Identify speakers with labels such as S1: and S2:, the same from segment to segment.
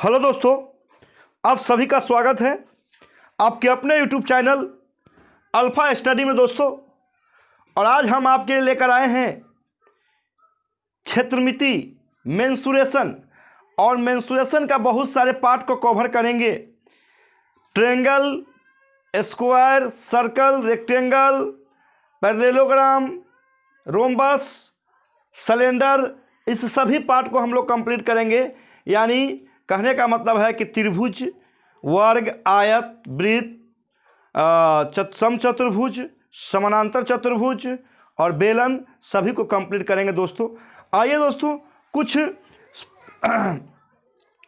S1: Hello दोस्तों, आप सभी का स्वागत है आपके अपने यूट्यूब चैनल अल्फा स्टडी में दोस्तों। और आज हम आपके लिए लेकर आए हैं क्षेत्रमिति, मेंसुरेशन और मेंसुरेशन का बहुत सारे पार्ट को कवर करेंगे। Triangle, square, circle, rectangle, parallelogram, rhombus, cylinder, इस सभी पार्ट को हम लोग कंप्लीट करेंगे। यानी कहने का मतलब है कि त्रिभुज, वर्ग, आयत, वृत्त, समचतुर्भुज, समानांतर चतुर्भुज और बेलन सभी को कंप्लीट करेंगे दोस्तों। आइए दोस्तों, कुछ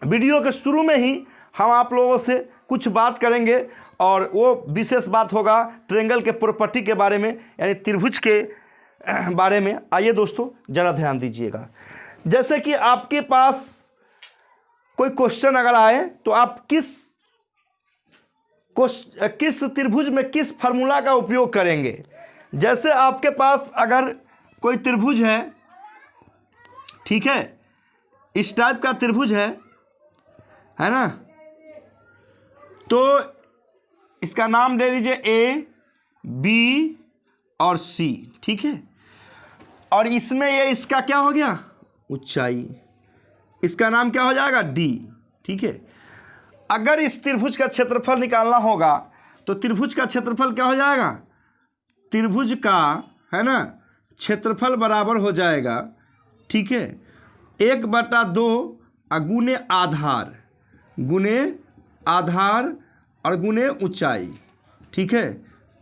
S1: वीडियो के शुरू में ही हम आप लोगों से कुछ बात करेंगे और वो विशेष बात होगा ट्रायंगल के प्रॉपर्टी के बारे में, यानी त्रिभुज के बारे में। आइए दोस्तों, ज़रा ध्यान दीजिएगा। जैसे कि आपके पास कोई क्वेश्चन अगर आए तो आप किस त्रिभुज में किस फार्मूला का उपयोग करेंगे। जैसे आपके पास अगर कोई त्रिभुज है, ठीक है, इस टाइप का त्रिभुज है ना, तो इसका नाम दे दीजिए ए, बी और सी, ठीक है। और इसमें ये इसका क्या हो गया, ऊंचाई, इसका नाम क्या हो जाएगा, डी, ठीक है। अगर इस त्रिभुज का क्षेत्रफल निकालना होगा तो त्रिभुज का क्षेत्रफल क्या हो जाएगा, त्रिभुज का, है ना, क्षेत्रफल बराबर हो जाएगा, ठीक है, 1/2 गुने आधार और गुने ऊंचाई, ठीक है।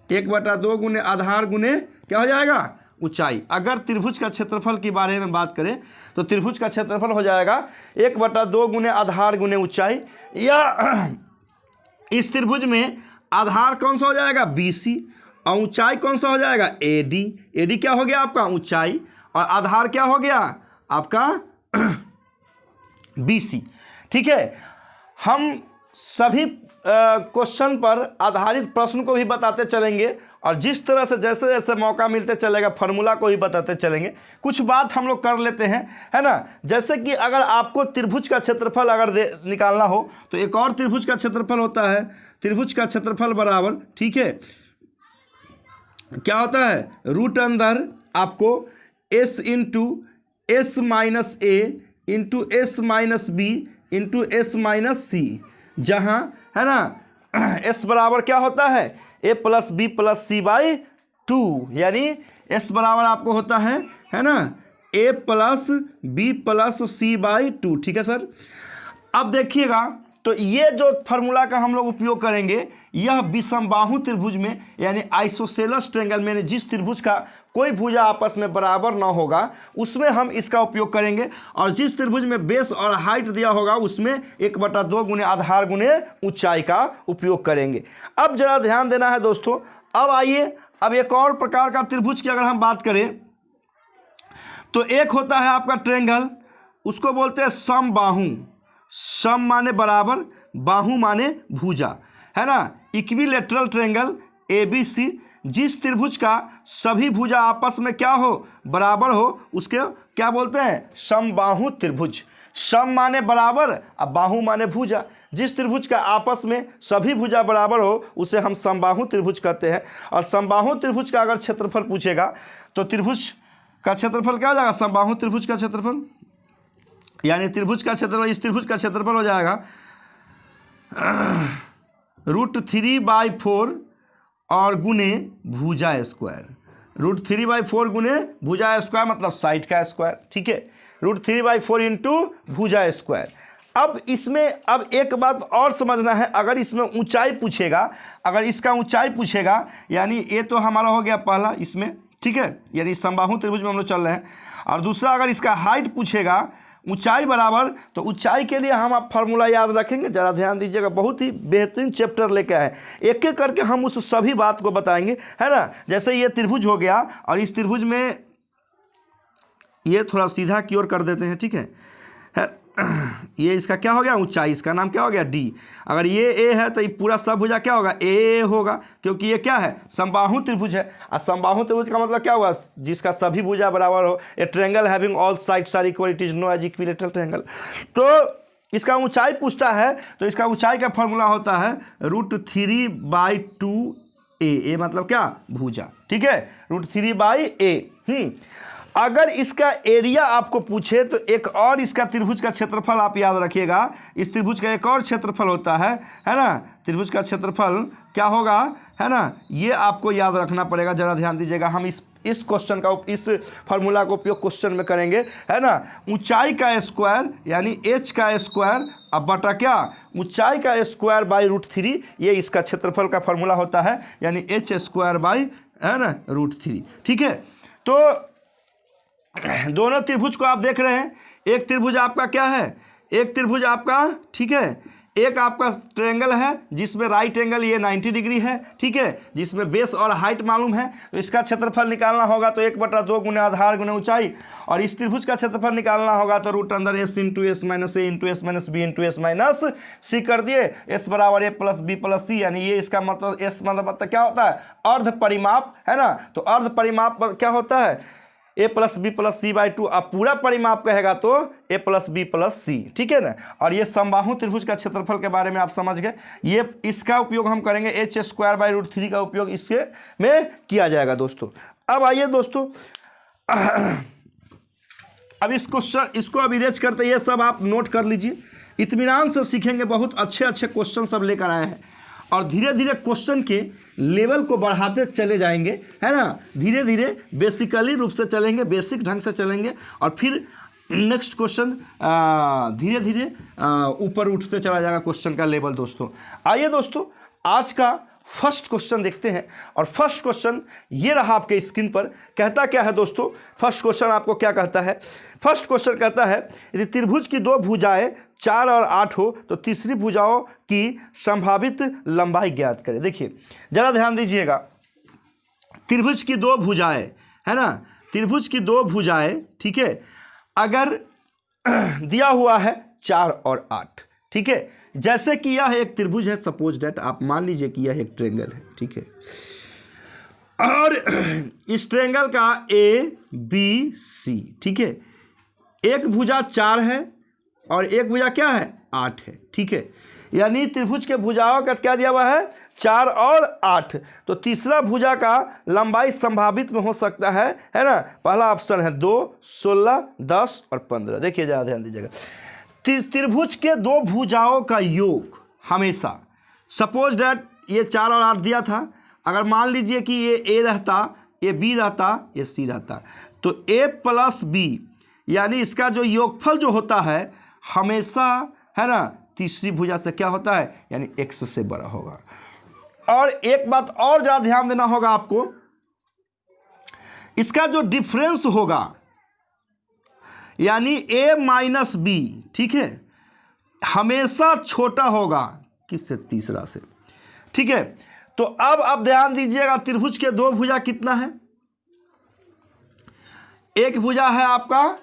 S1: 1/2 गुने आधार गुने क्या हो जाएगा, ऊंचाई। अगर त्रिभुज का क्षेत्रफल के बारे में बात करें तो त्रिभुज का क्षेत्रफल हो जाएगा 1/2 गुने आधार गुने ऊंचाई। या इस त्रिभुज में आधार कौन सा हो जाएगा, BC, और ऊंचाई कौन सा हो जाएगा, AD। AD क्या हो गया आपका, ऊंचाई, और आधार क्या हो गया आपका BC, ठीक है। हम सभी क्वेश्चन पर आधारित प्रश्न को भी बताते चलेंगे और जिस तरह से जैसे जैसे मौका मिलते चलेगा फार्मूला को भी बताते चलेंगे। कुछ बात हम लोग कर लेते हैं, है ना। जैसे कि अगर आपको त्रिभुज का क्षेत्रफल अगर निकालना हो तो एक और त्रिभुज का क्षेत्रफल होता है, त्रिभुज का क्षेत्रफल बराबर, ठीक है, क्या होता है, रूट अंदर आपको S into S minus A into S minus B into S minus C, जहाँ, है ना, S बराबर क्या होता है, A plus B plus C/2, यानी S बराबर आपको होता है ना, A plus B plus C/2, ठीक है सर। अब देखिएगा, तो ये जो फार्मूला का हम लोग उपयोग करेंगे, यह विषमबाहु त्रिभुज में, यानी आइसोसेलेस ट्रायंगल में, जिस त्रिभुज का कोई भुजा आपस में बराबर ना होगा उसमें हम इसका उपयोग करेंगे। और जिस त्रिभुज में बेस और हाइट दिया होगा उसमें 1/2 गुने आधार गुने ऊंचाई का उपयोग करेंगे। अब जरा ध्यान देना है दोस्तों। अब आइए, अब एक और प्रकार का त्रिभुज की अगर हम बात करें तो एक होता है आपका ट्रायंगल, उसको बोलते हैं समबाहु। सम माने बराबर, बाहु माने भुजा, है ना। इक्विलैटरल ट्रायंगल ABC, जिस त्रिभुज का सभी भुजा आपस में क्या हो, बराबर हो, उसके क्या बोलते हैं, समबाहु त्रिभुज। सम माने बराबर और बाहु माने भुजा। जिस त्रिभुज का आपस में सभी भुजा बराबर हो उसे हम समबाहु त्रिभुज कहते हैं। और समबाहु त्रिभुज का अगर क्षेत्रफल पूछेगा तो त्रिभुज का क्षेत्रफल क्या हो जाएगा, समबाहु त्रिभुज का क्षेत्रफल, यानी त्रिभुज का क्षेत्रफल, इस त्रिभुज का क्षेत्रफल हो जाएगा √3/4 और गुने भुजा स्क्वायर। √3/4 गुने भुजा स्क्वायर मतलब साइड का स्क्वायर, ठीक है। √3/4 इंटू भुजा स्क्वायर। अब इसमें अब एक बात और समझना है, अगर इसमें ऊंचाई पूछेगा, अगर इसका ऊंचाई पूछेगा, यानी ये तो हमारा हो गया पहला इसमें, ठीक है, यानी समबाहु त्रिभुज में हम लोग चल रहे हैं। और दूसरा अगर इसका हाइट पूछेगा, ऊंचाई बराबर, तो ऊंचाई के लिए हम आप फार्मूला याद रखेंगे। जरा ध्यान दीजिएगा, बहुत ही बेहतरीन चैप्टर लेके आए, एक एक करके हम उस सभी बात को बताएंगे, है ना। जैसे ये त्रिभुज हो गया और इस त्रिभुज में ये थोड़ा सीधा की ओर कर देते हैं, ठीक है। ये इसका क्या हो गया, ऊंचाई, इसका नाम क्या हो गया, D। अगर ये A है तो ये पूरा सब भुजा क्या होगा, A होगा, क्योंकि ये क्या है, समबाहु त्रिभुज है। और समबाहु त्रिभुज का मतलब क्या हुआ, जिसका सभी भुजा बराबर हो। A triangle having all sides are equal, it is known as equilateral triangle. तो इसका ऊंचाई पूछता है तो इसका ऊंचाई का फॉर्मूला होता है √3/2 ए मतलब क्या, भुजा। ठीक है, √3/a। अगर इसका एरिया आपको पूछे तो एक और इसका त्रिभुज का क्षेत्रफल आप याद रखिएगा। इस त्रिभुज का एक और क्षेत्रफल होता है ना, त्रिभुज का क्षेत्रफल क्या होगा, है ना, ये आपको याद रखना पड़ेगा। जरा ध्यान दीजिएगा, हम इस क्वेश्चन का इस फार्मूला का उपयोग क्वेश्चन में करेंगे, है ना। ऊंचाई का स्क्वायर यानी h का स्क्वायर अब बटा क्या, ऊंचाई का स्क्वायर बाई √3, ये इसका क्षेत्रफल का फार्मूला होता है, यानी h² बाई, है ना, √3। ठीक है, तो दोनों त्रिभुज को आप देख रहे हैं। एक त्रिभुज आपका क्या है, एक त्रिभुज आपका, ठीक है, एक आपका ट्रायंगल है जिसमें राइट एंगल ये 90 डिग्री है। ठीक है, जिसमें बेस और हाइट मालूम है, तो इसका क्षेत्रफल निकालना होगा तो 1/2 गुना आधार गुना ऊंचाई, और इस त्रिभुज का क्षेत्रफल निकालना होगा तो √S × S - A × S - B × S - C कर दिए। S बराबर A + B + C, यानी ये इसका मतलब S मतलब क्या होता है, अर्ध परिमाप, है ना। तो अर्ध परिमाप क्या होता है, A + B + C/2। अब पूरा परिमाप कहेगा तो A + B + C। ठीक है ना। और ये समबाहु त्रिभुज का क्षेत्रफल के बारे में आप समझ गए। ये इसका उपयोग हम करेंगे, h² बाई √3 का उपयोग इसके में किया जाएगा दोस्तों। अब आइए दोस्तों, अब इस क्वेश्चन इसको अब इरेज करते, ये सब आप नोट कर लीजिए, इत्मीनान से सीखेंगे। बहुत अच्छे अच्छे क्वेश्चन सब लेकर आए हैं और धीरे धीरे क्वेश्चन के लेवल को बढ़ाते चले जाएंगे, है ना। धीरे धीरे बेसिकली रूप से चलेंगे, बेसिक ढंग से चलेंगे, और फिर नेक्स्ट क्वेश्चन धीरे धीरे ऊपर उठते चला जाएगा क्वेश्चन का लेवल दोस्तों। आइए दोस्तों, आज का फर्स्ट क्वेश्चन देखते हैं। और फर्स्ट क्वेश्चन ये रहा आपके स्क्रीन पर। कहता क्या है दोस्तों, फर्स्ट क्वेश्चन आपको क्या कहता है, फर्स्ट क्वेश्चन कहता है यदि त्रिभुज की 2 भुजाएं 4 और 8 हो तो तीसरी भुजाओं की संभावित लंबाई ज्ञात करें। देखिए जरा ध्यान दीजिएगा, त्रिभुज की 2 भुजाएं, है ना, त्रिभुज की 2 भुजाएं, ठीक है, अगर दिया हुआ है 4 और 8, ठीक है, जैसे कि यह एक त्रिभुज है, सपोज डेट आप मान लीजिए कि यह एक ट्रायंगल है, ठीक है, और इस ट्रायंगल का ABC, ठीक है, एक भुजा 4 है और एक भुजा क्या है, 8 है, ठीक है, यानी त्रिभुज के भुजाओं का क्या दिया हुआ है, 4 और 8। तो तीसरा भुजा का लंबाई संभावित में हो सकता है ना। पहला ऑप्शन है 2, 16, 10 और 15। देखिए ज़्यादा ध्यान दीजिएगा, त्रिभुज के 2 भुजाओं का योग हमेशा, सपोज दैट ये 4 और 8 दिया था, अगर मान लीजिए कि ये A रहता, ये B रहता, ये C रहता, तो A + B यानी इसका जो योगफल जो होता है हमेशा, है ना, तीसरी भुजा से क्या होता है, यानी x से बड़ा होगा। और एक बात और ज़्यादा ध्यान देना होगा आपको, इसका जो डिफरेंस होगा यानी A - B, ठीक है, हमेशा छोटा होगा किससे, तीसरा से, ठीक है। तो अब आप ध्यान दीजिएगा, त्रिभुज के 2 भुजा कितना है, एक भुजा है आपका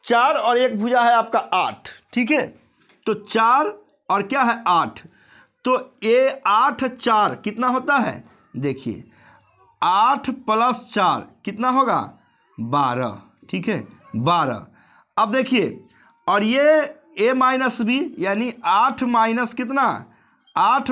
S1: 4 और एक भुजा है आपका 8, ठीक है। तो 4 और क्या है 8, तो A 8 4 कितना होता है, देखिए 8 + 4 कितना होगा, 12, ठीक है, 12। अब देखिए, और ये A - B यानी 8 माइनस कितना, 8 -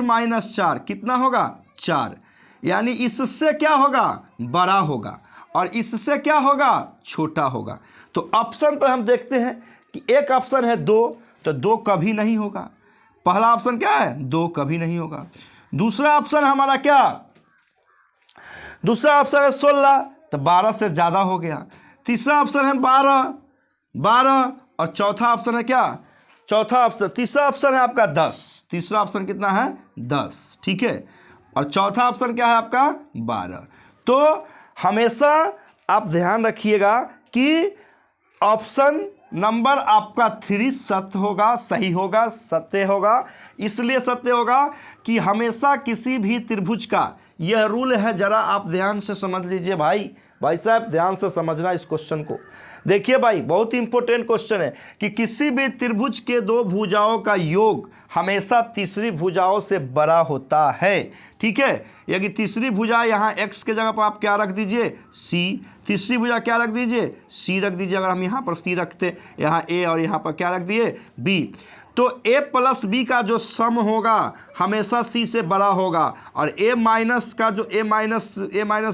S1: 4 कितना होगा, 4, यानी इससे क्या होगा, बड़ा होगा, और इससे क्या होगा, छोटा होगा। तो ऑप्शन पर हम देखते हैं कि एक ऑप्शन है 2, तो 2 कभी नहीं होगा। पहला ऑप्शन क्या है, 2 कभी नहीं होगा। दूसरा ऑप्शन हमारा क्या, दूसरा ऑप्शन है 16, तो 12 से ज़्यादा हो गया। तीसरा ऑप्शन है 12, और चौथा ऑप्शन है क्या, चौथा ऑप्शन, तीसरा ऑप्शन है आपका 10, तीसरा ऑप्शन कितना है, 10, ठीक है, और चौथा ऑप्शन क्या है आपका, 12। तो हमेशा आप ध्यान रखिएगा कि ऑप्शन नंबर आपका 3 सत्य होगा, सही होगा, सत्य होगा। इसलिए सत्य होगा कि हमेशा किसी भी त्रिभुज का यह रूल है, जरा आप ध्यान से समझ लीजिए भाई साहब, ध्यान से समझना इस क्वेश्चन को। देखिए भाई, बहुत इंपॉर्टेंट क्वेश्चन है कि किसी भी त्रिभुज के 2 भुजाओं का योग हमेशा तीसरी भुजाओं से बड़ा होता है, ठीक है। यदि तीसरी भुजा यहाँ x के जगह पर आप क्या रख दीजिए, c, तीसरी भुजा क्या रख दीजिए, c रख दीजिए। अगर हम यहाँ पर c रखते, यहाँ a और यहाँ पर क्या रख दिए, b, तो a प्लस बी का जो सम होगा हमेशा c से बड़ा होगा, और a माइनस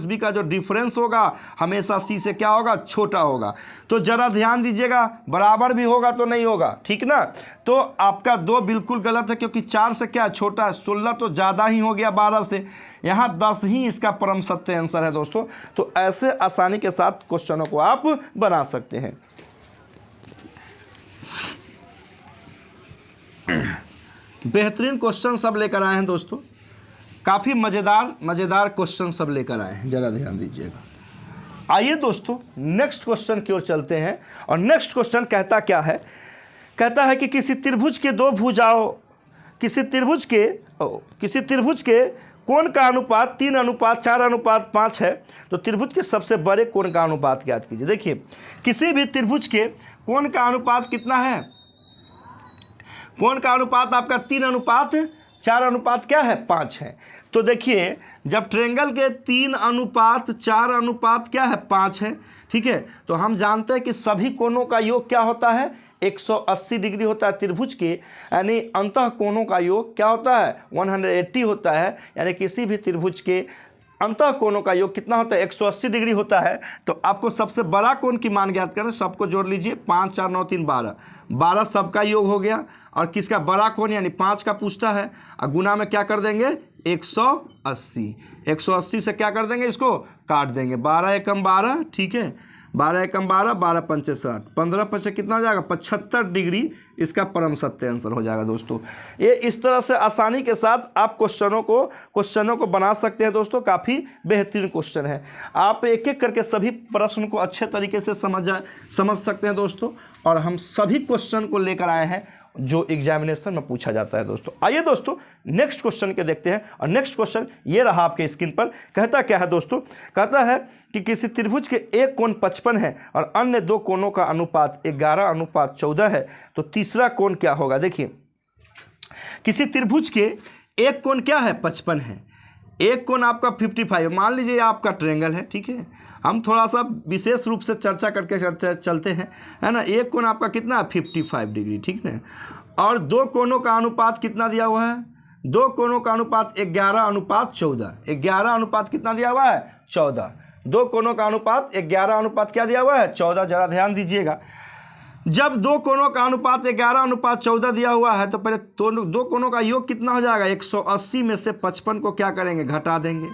S1: बी का जो डिफरेंस होगा हमेशा c से क्या होगा, छोटा होगा। तो जरा ध्यान दीजिएगा, बराबर भी होगा तो नहीं होगा, ठीक ना। तो आपका 2 बिल्कुल गलत है, क्योंकि 4 से क्या छोटा है, 16 तो ज़्यादा ही हो गया 12 से, यहाँ 10 ही इसका परम सत्य आंसर है दोस्तों। तो ऐसे आसानी के साथ क्वेश्चनों को आप बना सकते हैं। बेहतरीन क्वेश्चन सब लेकर आए हैं दोस्तों, काफ़ी मज़ेदार क्वेश्चन सब लेकर आए हैं, ज़रा ध्यान दीजिएगा। आइए दोस्तों नेक्स्ट क्वेश्चन की ओर चलते हैं। और नेक्स्ट क्वेश्चन कहता क्या है, कहता है कि किसी त्रिभुज के दो भुजाओं, किसी त्रिभुज के कोण का अनुपात 3:4:5 है, तो त्रिभुज के सबसे बड़े कोण का अनुपात ज्ञात कीजिए। देखिए, किसी भी त्रिभुज के कोण का अनुपात कितना है, कोण का अनुपात आपका 3:4:5 है। तो देखिए, जब ट्रायंगल के 3:4 क्या है, 5 है, ठीक है। तो हम जानते हैं कि सभी कोणों का योग क्या होता है, 180 डिग्री होता है त्रिभुज के, यानी अंतः कोणों का योग क्या होता है, 180 होता है। यानी किसी भी त्रिभुज के अंतः कोणों का योग कितना होता है, 180 डिग्री होता है। तो आपको सबसे बड़ा कोण की मान ज्ञात करना, सबको जोड़ लीजिए, 5 4 9 3 12 सबका योग हो गया। और किसका बड़ा कोण यानी 5 का पूछता है, और गुना में क्या कर देंगे, 180 से क्या कर देंगे, इसको काट देंगे, 12 एकम 12, ठीक है, 12 एकम 12, 12 पंचे 60, 15 पंचे कितना हो जाएगा, 75 डिग्री इसका परम सत्य आंसर हो जाएगा दोस्तों। ये इस तरह से आसानी के साथ आप क्वेश्चनों को बना सकते हैं दोस्तों। काफ़ी बेहतरीन क्वेश्चन है, आप एक एक करके सभी प्रश्न को अच्छे तरीके से समझ सकते हैं दोस्तों। और हम सभी क्वेश्चन को लेकर आए हैं जो एग्जामिनेशन में पूछा जाता है दोस्तों। आइए दोस्तों नेक्स्ट क्वेश्चन के देखते हैं। और नेक्स्ट क्वेश्चन ये रहा आपके स्क्रीन पर, कहता क्या है दोस्तों, कहता है कि किसी त्रिभुज के एक कोण 55 है और अन्य दो कोणों का अनुपात 11:14 है, तो तीसरा कोण क्या होगा। देखिए, किसी त्रिभुज के एक कोण क्या है, 55 है, एक कोण आपका 55, मान लीजिए आपका ट्रायंगल है, ठीक है। हम थोड़ा सा विशेष रूप से चर्चा करके चलते हैं, है ना। एक कोण आपका कितना है, 55 डिग्री, ठीक है। और दो कोणों का अनुपात कितना दिया हुआ है, दो कोणों का अनुपात 11:14, 11 अनुपात कितना दिया हुआ है, 14। दो कोणों का अनुपात 11 अनुपात क्या दिया हुआ है, 14। जरा ध्यान दीजिएगा, जब दो कोणों का अनुपात 11:14 दिया हुआ है, तो पहले दो कोणों का योग कितना हो जाएगा, 180 में से 55 को क्या करेंगे, घटा देंगे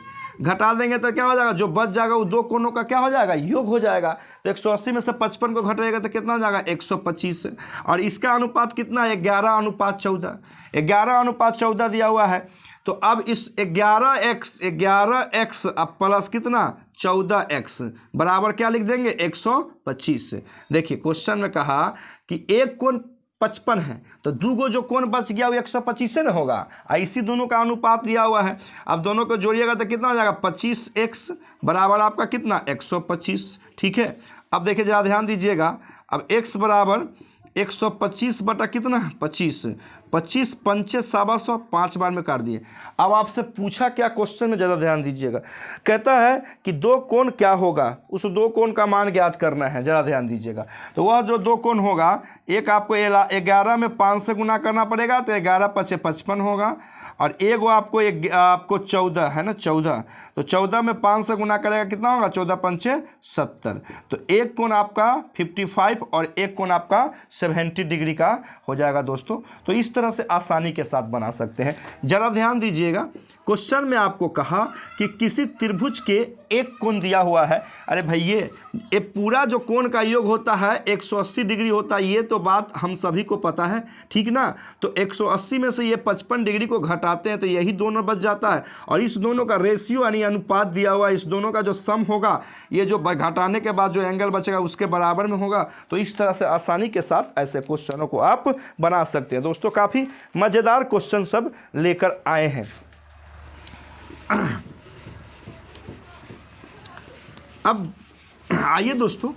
S1: तो क्या हो जाएगा, जो बच जाएगा वो दो कोणों का क्या हो जाएगा, योग हो जाएगा। तो 180 में से 55 को घटाएगा तो कितना हो जाएगा, 125। और इसका अनुपात कितना है, 11:14, 11:14 दिया हुआ है। तो अब इस 11x अब प्लस कितना, 14x बराबर क्या लिख देंगे, 125। देखिए, क्वेश्चन में कहा कि एक कोण 55 है, तो दूगो जो कोण बच गया वो 125 से ना होगा, इसी दोनों का अनुपात दिया हुआ है। अब दोनों को जोड़िएगा तो कितना हो जाएगा, 25x बराबर आपका कितना, 125, ठीक है। अब देखिए, जरा ध्यान दीजिएगा, अब x बराबर 125 बटा कितना, 25, 25 पंचे 700, 5 बार में काट दिए। अब आपसे पूछा क्या क्वेश्चन में, ज़रा ध्यान दीजिएगा, कहता है कि दो कोण क्या होगा, उस दो कोण का मान ज्ञात करना है। ज़रा ध्यान दीजिएगा, तो वह जो दो कोण होगा, एक आपको 11 में 5 से गुना करना पड़ेगा, तो 11 पचे 55 होगा, और एक वो आपको 14 है ना, 14, तो 14 में 5 से गुना करेगा कितना होगा, 14 पंचे 70। तो एक कोण आपका 55 और एक कोण आपका 70 डिग्री का हो जाएगा दोस्तों। तो इस तरह से आसानी के साथ बना सकते हैं। जरा ध्यान दीजिएगा, क्वेश्चन में आपको कहा कि किसी त्रिभुज के एक कोण दिया हुआ है। अरे भैया, ये पूरा जो कोण का योग होता है 180 डिग्री होता है, ये तो बात हम सभी को पता है, ठीक ना। तो 180 में से ये 55 डिग्री को घटाते हैं तो यही दोनों बच जाता है, और इस दोनों का रेशियो यानी अनुपात दिया हुआ है, इस दोनों का जो सम होगा, ये जो घटाने के बाद जो एंगल बचेगा उसके बराबर में होगा। तो इस तरह से आसानी के साथ ऐसे क्वेश्चनों को आप बना सकते हैं दोस्तों। काफ़ी मज़ेदार क्वेश्चन सब लेकर आए हैं। अब आइए दोस्तों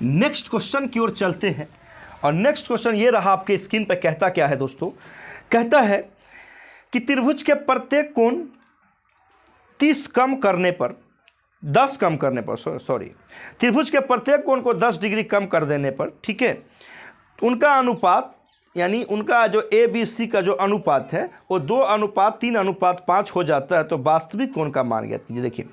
S1: नेक्स्ट क्वेश्चन की ओर चलते हैं। और नेक्स्ट क्वेश्चन ये रहा आपके स्क्रीन पर, कहता क्या है दोस्तों, कहता है कि त्रिभुज के प्रत्येक कोण 10 कम करने पर त्रिभुज के प्रत्येक कोण को 10 डिग्री कम कर देने पर, ठीक है, उनका अनुपात यानी उनका जो ए बी सी का जो अनुपात है वो 2:3:5 हो जाता है, तो वास्तविक कोण का मान ज्ञात कीजिए। देखिए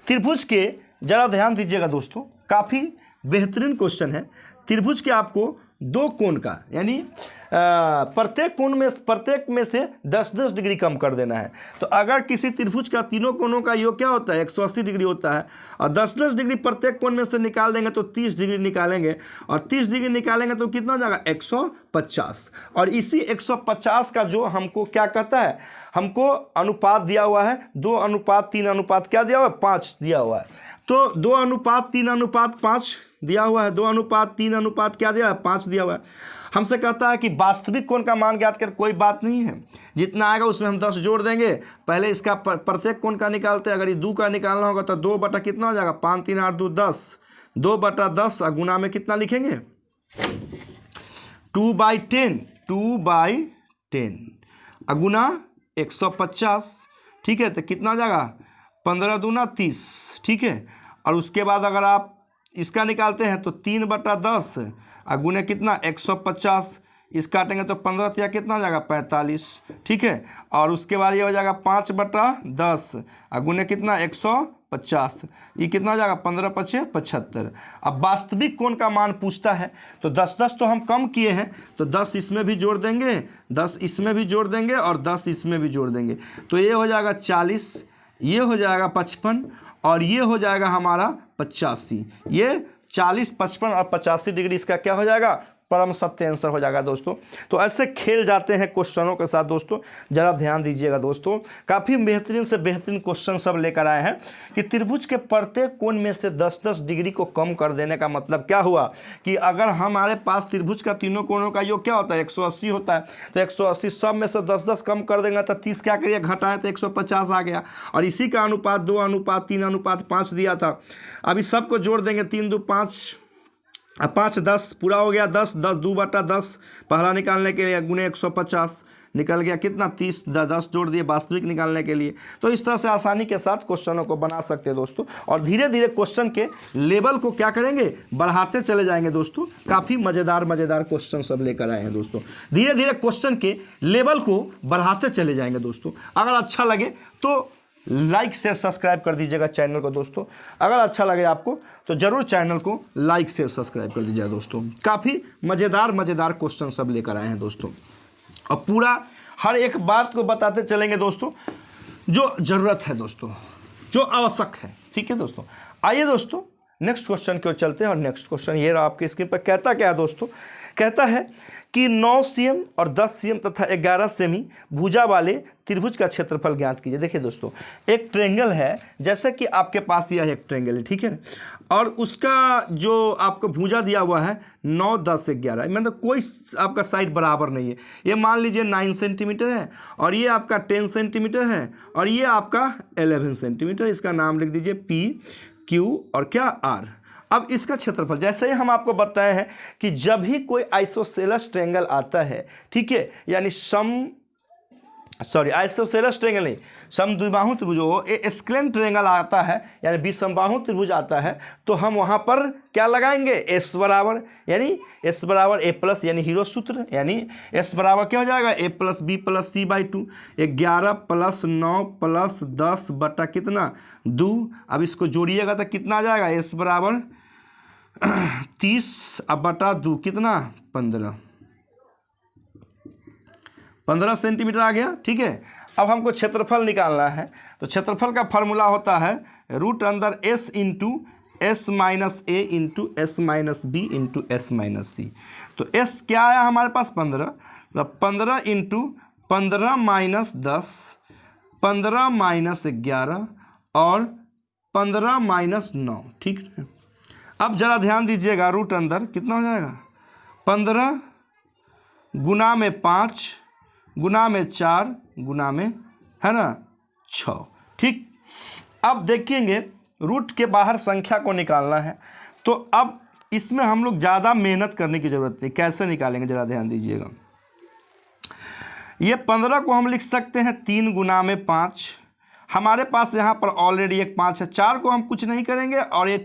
S1: त्रिभुज के, ज़रा ध्यान दीजिएगा दोस्तों, काफ़ी बेहतरीन क्वेश्चन है। त्रिभुज के आपको दो कोण का, यानी प्रत्येक में से 10-10 डिग्री कम कर देना है। तो अगर किसी त्रिभुज का तीनों कोणों का योग क्या होता है, 180 डिग्री होता है, और 10-10 डिग्री प्रत्येक कोण में से निकाल देंगे तो 30 डिग्री निकालेंगे, और 30 डिग्री निकालेंगे तो कितना हो जाएगा, 150। और इसी 150 का जो हमको क्या कहता है, हमको अनुपात दिया हुआ है 2:3 क्या दिया हुआ है, 5 दिया हुआ है। तो 2:3:5 दिया हुआ है, 2:3 क्या दिया है, 5 दिया हुआ है। हमसे कहता है कि वास्तविक कोण का मान ज्ञात कर, कोई बात नहीं है, जितना आएगा उसमें हम 10 जोड़ देंगे। पहले इसका प्रत्येक कोण का निकालते हैं। अगर ये 2 का निकालना होगा तो 2 बटा कितना हो जाएगा, 5 3 8 2 10, 2/10 और गुना में कितना लिखेंगे, 2/10, 2/10 अगुना 150, ठीक है। तो कितना हो जाएगा, 15 दूना 30, ठीक है। और उसके बाद अगर आप इसका निकालते हैं तो 3/10 अगुने कितना, 150, इस काटेंगे तो 15 या कितना हो जाएगा, 45, ठीक है। और उसके बाद ये हो जाएगा 5/10 अगुने कितना, 150, ये कितना हो जाएगा, 15×5 = 75। अब वास्तविक कोण का मान पूछता है, तो 10-10 तो हम कम किए हैं, तो 10 इसमें भी जोड़ देंगे, 10 इसमें भी जोड़ देंगे और 10 इसमें भी जोड़ देंगे। तो ये हो जाएगा 40, ये हो जाएगा 55 और ये हो जाएगा हमारा 85। ये 40, 55 और 85 डिग्री इसका क्या हो जाएगा, परम सत्य आंसर हो जाएगा दोस्तों। तो ऐसे खेल जाते हैं क्वेश्चनों के साथ दोस्तों, जरा ध्यान दीजिएगा दोस्तों। काफ़ी बेहतरीन से बेहतरीन क्वेश्चन सब लेकर आए हैं कि त्रिभुज के प्रत्येक कोण में से 10-10 डिग्री को कम कर देने का मतलब क्या हुआ कि अगर हमारे पास त्रिभुज का तीनों कोणों का योग क्या होता है, 180 होता है, तो 180 सब में से 10-10 कम कर देंगे तो 30 क्या करिए, घटाए तो 150 आ गया। और इसी का अनुपात 2:3:5 दिया था। अभी सबको जोड़ देंगे, 3 2 5, 5 10 पूरा हो गया, 10 2/10 पहला निकालने के लिए गुने 150 निकल गया कितना, 30, 10 जोड़ दिए वास्तविक निकालने के लिए। तो इस तरह से आसानी के साथ क्वेश्चनों को बना सकते हैं दोस्तों। और धीरे धीरे क्वेश्चन के लेवल को क्या करेंगे, बढ़ाते चले जाएंगे दोस्तों। काफ़ी मज़ेदार क्वेश्चन सब लेकर आए हैं दोस्तों। धीरे धीरे क्वेश्चन के लेवल को बढ़ाते चले जाएंगे दोस्तों। अगर अच्छा लगे तो लाइक शेयर सब्सक्राइब कर दीजिएगा चैनल को दोस्तों। अगर अच्छा लगे आपको तो ज़रूर चैनल को लाइक शेयर सब्सक्राइब कर दीजिएगा दोस्तों। काफ़ी मज़ेदार क्वेश्चन सब लेकर आए हैं दोस्तों, और पूरा हर एक बात को बताते चलेंगे दोस्तों जो ज़रूरत है दोस्तों, जो आवश्यक है, ठीक है दोस्तों। आइए दोस्तों नेक्स्ट क्वेश्चन की ओर चलते हैं। और नेक्स्ट क्वेश्चन ये रहा आपकी स्क्रीन पर। कहता क्या है दोस्तों, कहता है कि 9 cm और 10 cm तथा 11 सेमी भुजा वाले त्रिभुज का क्षेत्रफल ज्ञात कीजिए। देखिए दोस्तों, एक ट्रेंगल है, जैसे कि आपके पास यह एक ट्रेंगल है, ठीक है, और उसका जो आपको भुजा दिया हुआ है 9 10 11, मतलब कोई आपका साइड बराबर नहीं है। ये मान लीजिए 9 सेंटीमीटर है, और ये आपका 10 सेंटीमीटर है, और ये आपका 11 सेंटीमीटर। इसका नाम लिख दीजिए P Q और क्या R। अब इसका क्षेत्रफल, जैसे ही हम आपको बताए हैं कि जब भी कोई आइसोसेलेस ट्रायंगल आता है, ठीक है, यानी आइसोसेलेस ट्रायंगल नहीं, समद्विबाहु त्रिभुज हो, स्क्लेन ट्रायंगल आता है, यानी विषमबाहु त्रिभुज आता है, तो हम वहां पर क्या लगाएंगे, S बराबर, यानी S बराबर A प्लस, यानी हीरो सूत्र, यानी S बराबर क्या हो जाएगा, A plus B plus C/2, 11 + 9 + 10 बटा कितना 2। अब इसको जोड़िएगा तो कितना आ जाएगा, S बराबर 30 अब बटा 2 कितना 15 सेंटीमीटर आ गया, ठीक है। अब हमको क्षेत्रफल निकालना है, तो क्षेत्रफल का फार्मूला होता है √S × S - A × S - B × S - C। तो S क्या आया हमारे पास 15, तो 15 × 15 - 10, 15 - 11 और 15 - 9, ठीक है। अब जरा ध्यान दीजिएगा, रूट अंदर कितना हो जाएगा, 15 गुना में 5 गुना में 4 गुना में, है ना, 6, ठीक। अब देखेंगे रूट के बाहर संख्या को निकालना है, तो अब इसमें हम लोग ज़्यादा मेहनत करने की ज़रूरत नहीं। कैसे निकालेंगे जरा ध्यान दीजिएगा। ये 15 को हम लिख सकते हैं 3 गुना में 5, हमारे पास यहाँ पर ऑलरेडी एक 5 है, 4 को हम कुछ नहीं करेंगे, और ये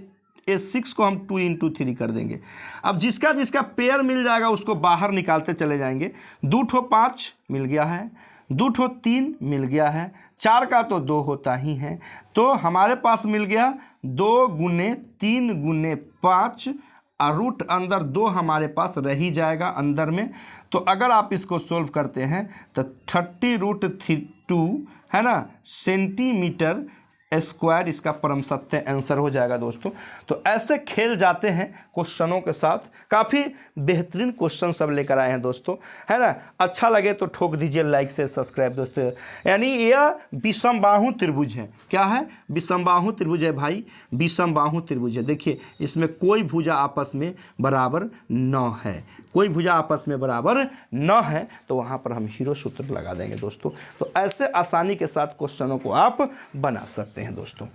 S1: A6 को हम 2 × 3 कर देंगे। अब जिसका जिसका पेयर मिल जाएगा उसको बाहर निकालते चले जाएंगे। 2 ठो 5 मिल गया है, 2 ठो 3 मिल गया है, 4 का तो 2 होता ही है, तो हमारे पास मिल गया 2 × 3 × 5 और रूट अंदर 2 हमारे पास रह ही जाएगा अंदर में। तो अगर आप इसको सोल्व करते हैं तो 30√2 है ना सेंटीमीटर स्क्वायर इसका परम सत्य आंसर हो जाएगा दोस्तों। तो ऐसे खेल जाते हैं क्वेश्चनों के साथ, काफ़ी बेहतरीन क्वेश्चन सब लेकर आए हैं दोस्तों, है ना। अच्छा लगे तो ठोक दीजिए लाइक से सब्सक्राइब दोस्तों। यानी यह विषमबाहु त्रिभुज है, क्या है, विषमबाहु त्रिभुज है भाई, विषमबाहु त्रिभुज है। देखिए इसमें कोई भुजा आपस में बराबर न है, कोई भुजा आपस में बराबर न है, तो वहाँ पर हम हीरो सूत्र लगा देंगे दोस्तों। तो ऐसे आसानी के साथ क्वेश्चनों को आप बना सकते हैं दोस्तों।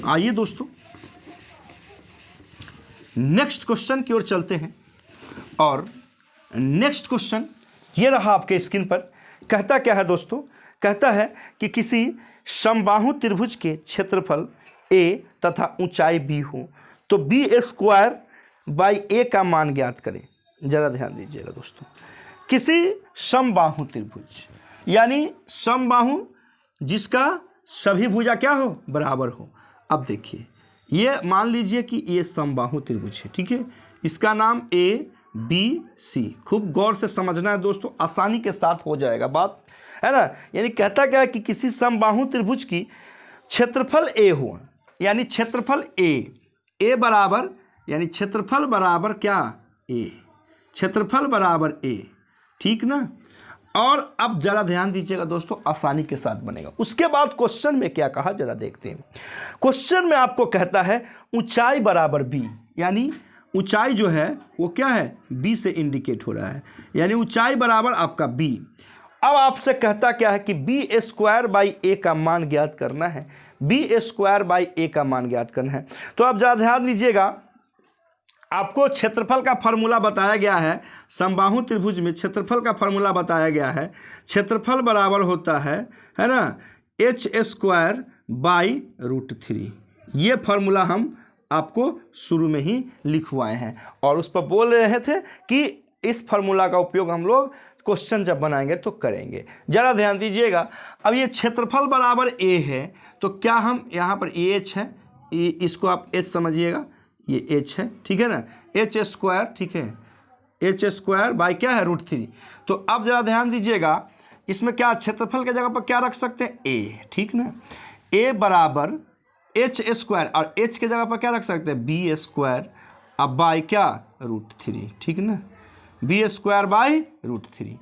S1: आइए दोस्तों नेक्स्ट क्वेश्चन की ओर चलते हैं। और नेक्स्ट क्वेश्चन ये रहा आपके स्क्रीन पर। कहता क्या है दोस्तों, कहता है कि किसी समबाहु त्रिभुज के क्षेत्रफल a तथा ऊंचाई b हो तो b² a का मान ज्ञात करें। जरा ध्यान दीजिएगा दोस्तों, किसी समबाहु त्रिभुज यानी समबाहु जिसका सभी भुजा क्या हो, बराबर हो। अब देखिए ये मान लीजिए कि ये समबाहु त्रिभुज है, ठीक है, इसका नाम ABC। खूब गौर से समझना है दोस्तों, आसानी के साथ हो जाएगा बात, है ना। यानी कहता क्या है कि किसी समबाहु त्रिभुज की क्षेत्रफल a हो, यानी क्षेत्रफल a बराबर, यानी क्षेत्रफल बराबर क्या, a, क्षेत्रफल बराबर a, ठीक ना। और अब जरा ध्यान दीजिएगा दोस्तों, आसानी के साथ बनेगा। उसके बाद क्वेश्चन में क्या कहा जरा देखते हैं। क्वेश्चन में आपको कहता है ऊंचाई बराबर b, यानी ऊंचाई जो है वो क्या है, b से इंडिकेट हो रहा है, यानी ऊंचाई बराबर आपका b। अब आपसे कहता क्या है कि b² a का मान ज्ञात करना है, b² a का मान ज्ञात करना है। तो आप जरा ध्यान दीजिएगा, आपको क्षेत्रफल का फार्मूला बताया गया है, समबाहु त्रिभुज में क्षेत्रफल का फार्मूला बताया गया है। क्षेत्रफल बराबर होता है ना, h²/√3। ये फार्मूला हम आपको शुरू में ही लिखवाए हैं और उस पर बोल रहे थे कि इस फार्मूला का उपयोग हम लोग क्वेश्चन जब बनाएंगे तो करेंगे। जरा ध्यान दीजिएगा, अब ये क्षेत्रफल बराबर a है, तो क्या हम यहाँ पर h है, इसको आप h समझिएगा, ये h है, ठीक है ना, h², ठीक है, h² क्या है, √3। तो अब जरा ध्यान दीजिएगा, इसमें क्या क्षेत्रफल के जगह पर क्या रख सकते हैं, a, ठीक ना, a बराबर h² और h के जगह पर क्या रख सकते हैं, b² अब बाई क्या, √3, ठीक ना, b²/√3।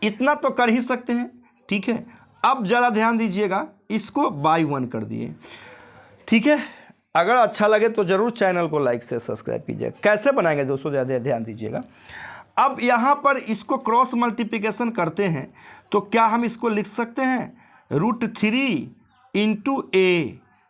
S1: इतना तो कर ही सकते हैं, ठीक है। अब जरा ध्यान दीजिएगा, इसको बाई 1 कर दिए, ठीक है। अगर अच्छा लगे तो ज़रूर चैनल को लाइक से सब्सक्राइब कीजिएगा। कैसे बनाएंगे दोस्तों, ज़्यादा ध्यान दीजिएगा। अब यहाँ पर इसको क्रॉस मल्टीप्लिकेशन करते हैं तो क्या हम इसको लिख सकते हैं, √3 × a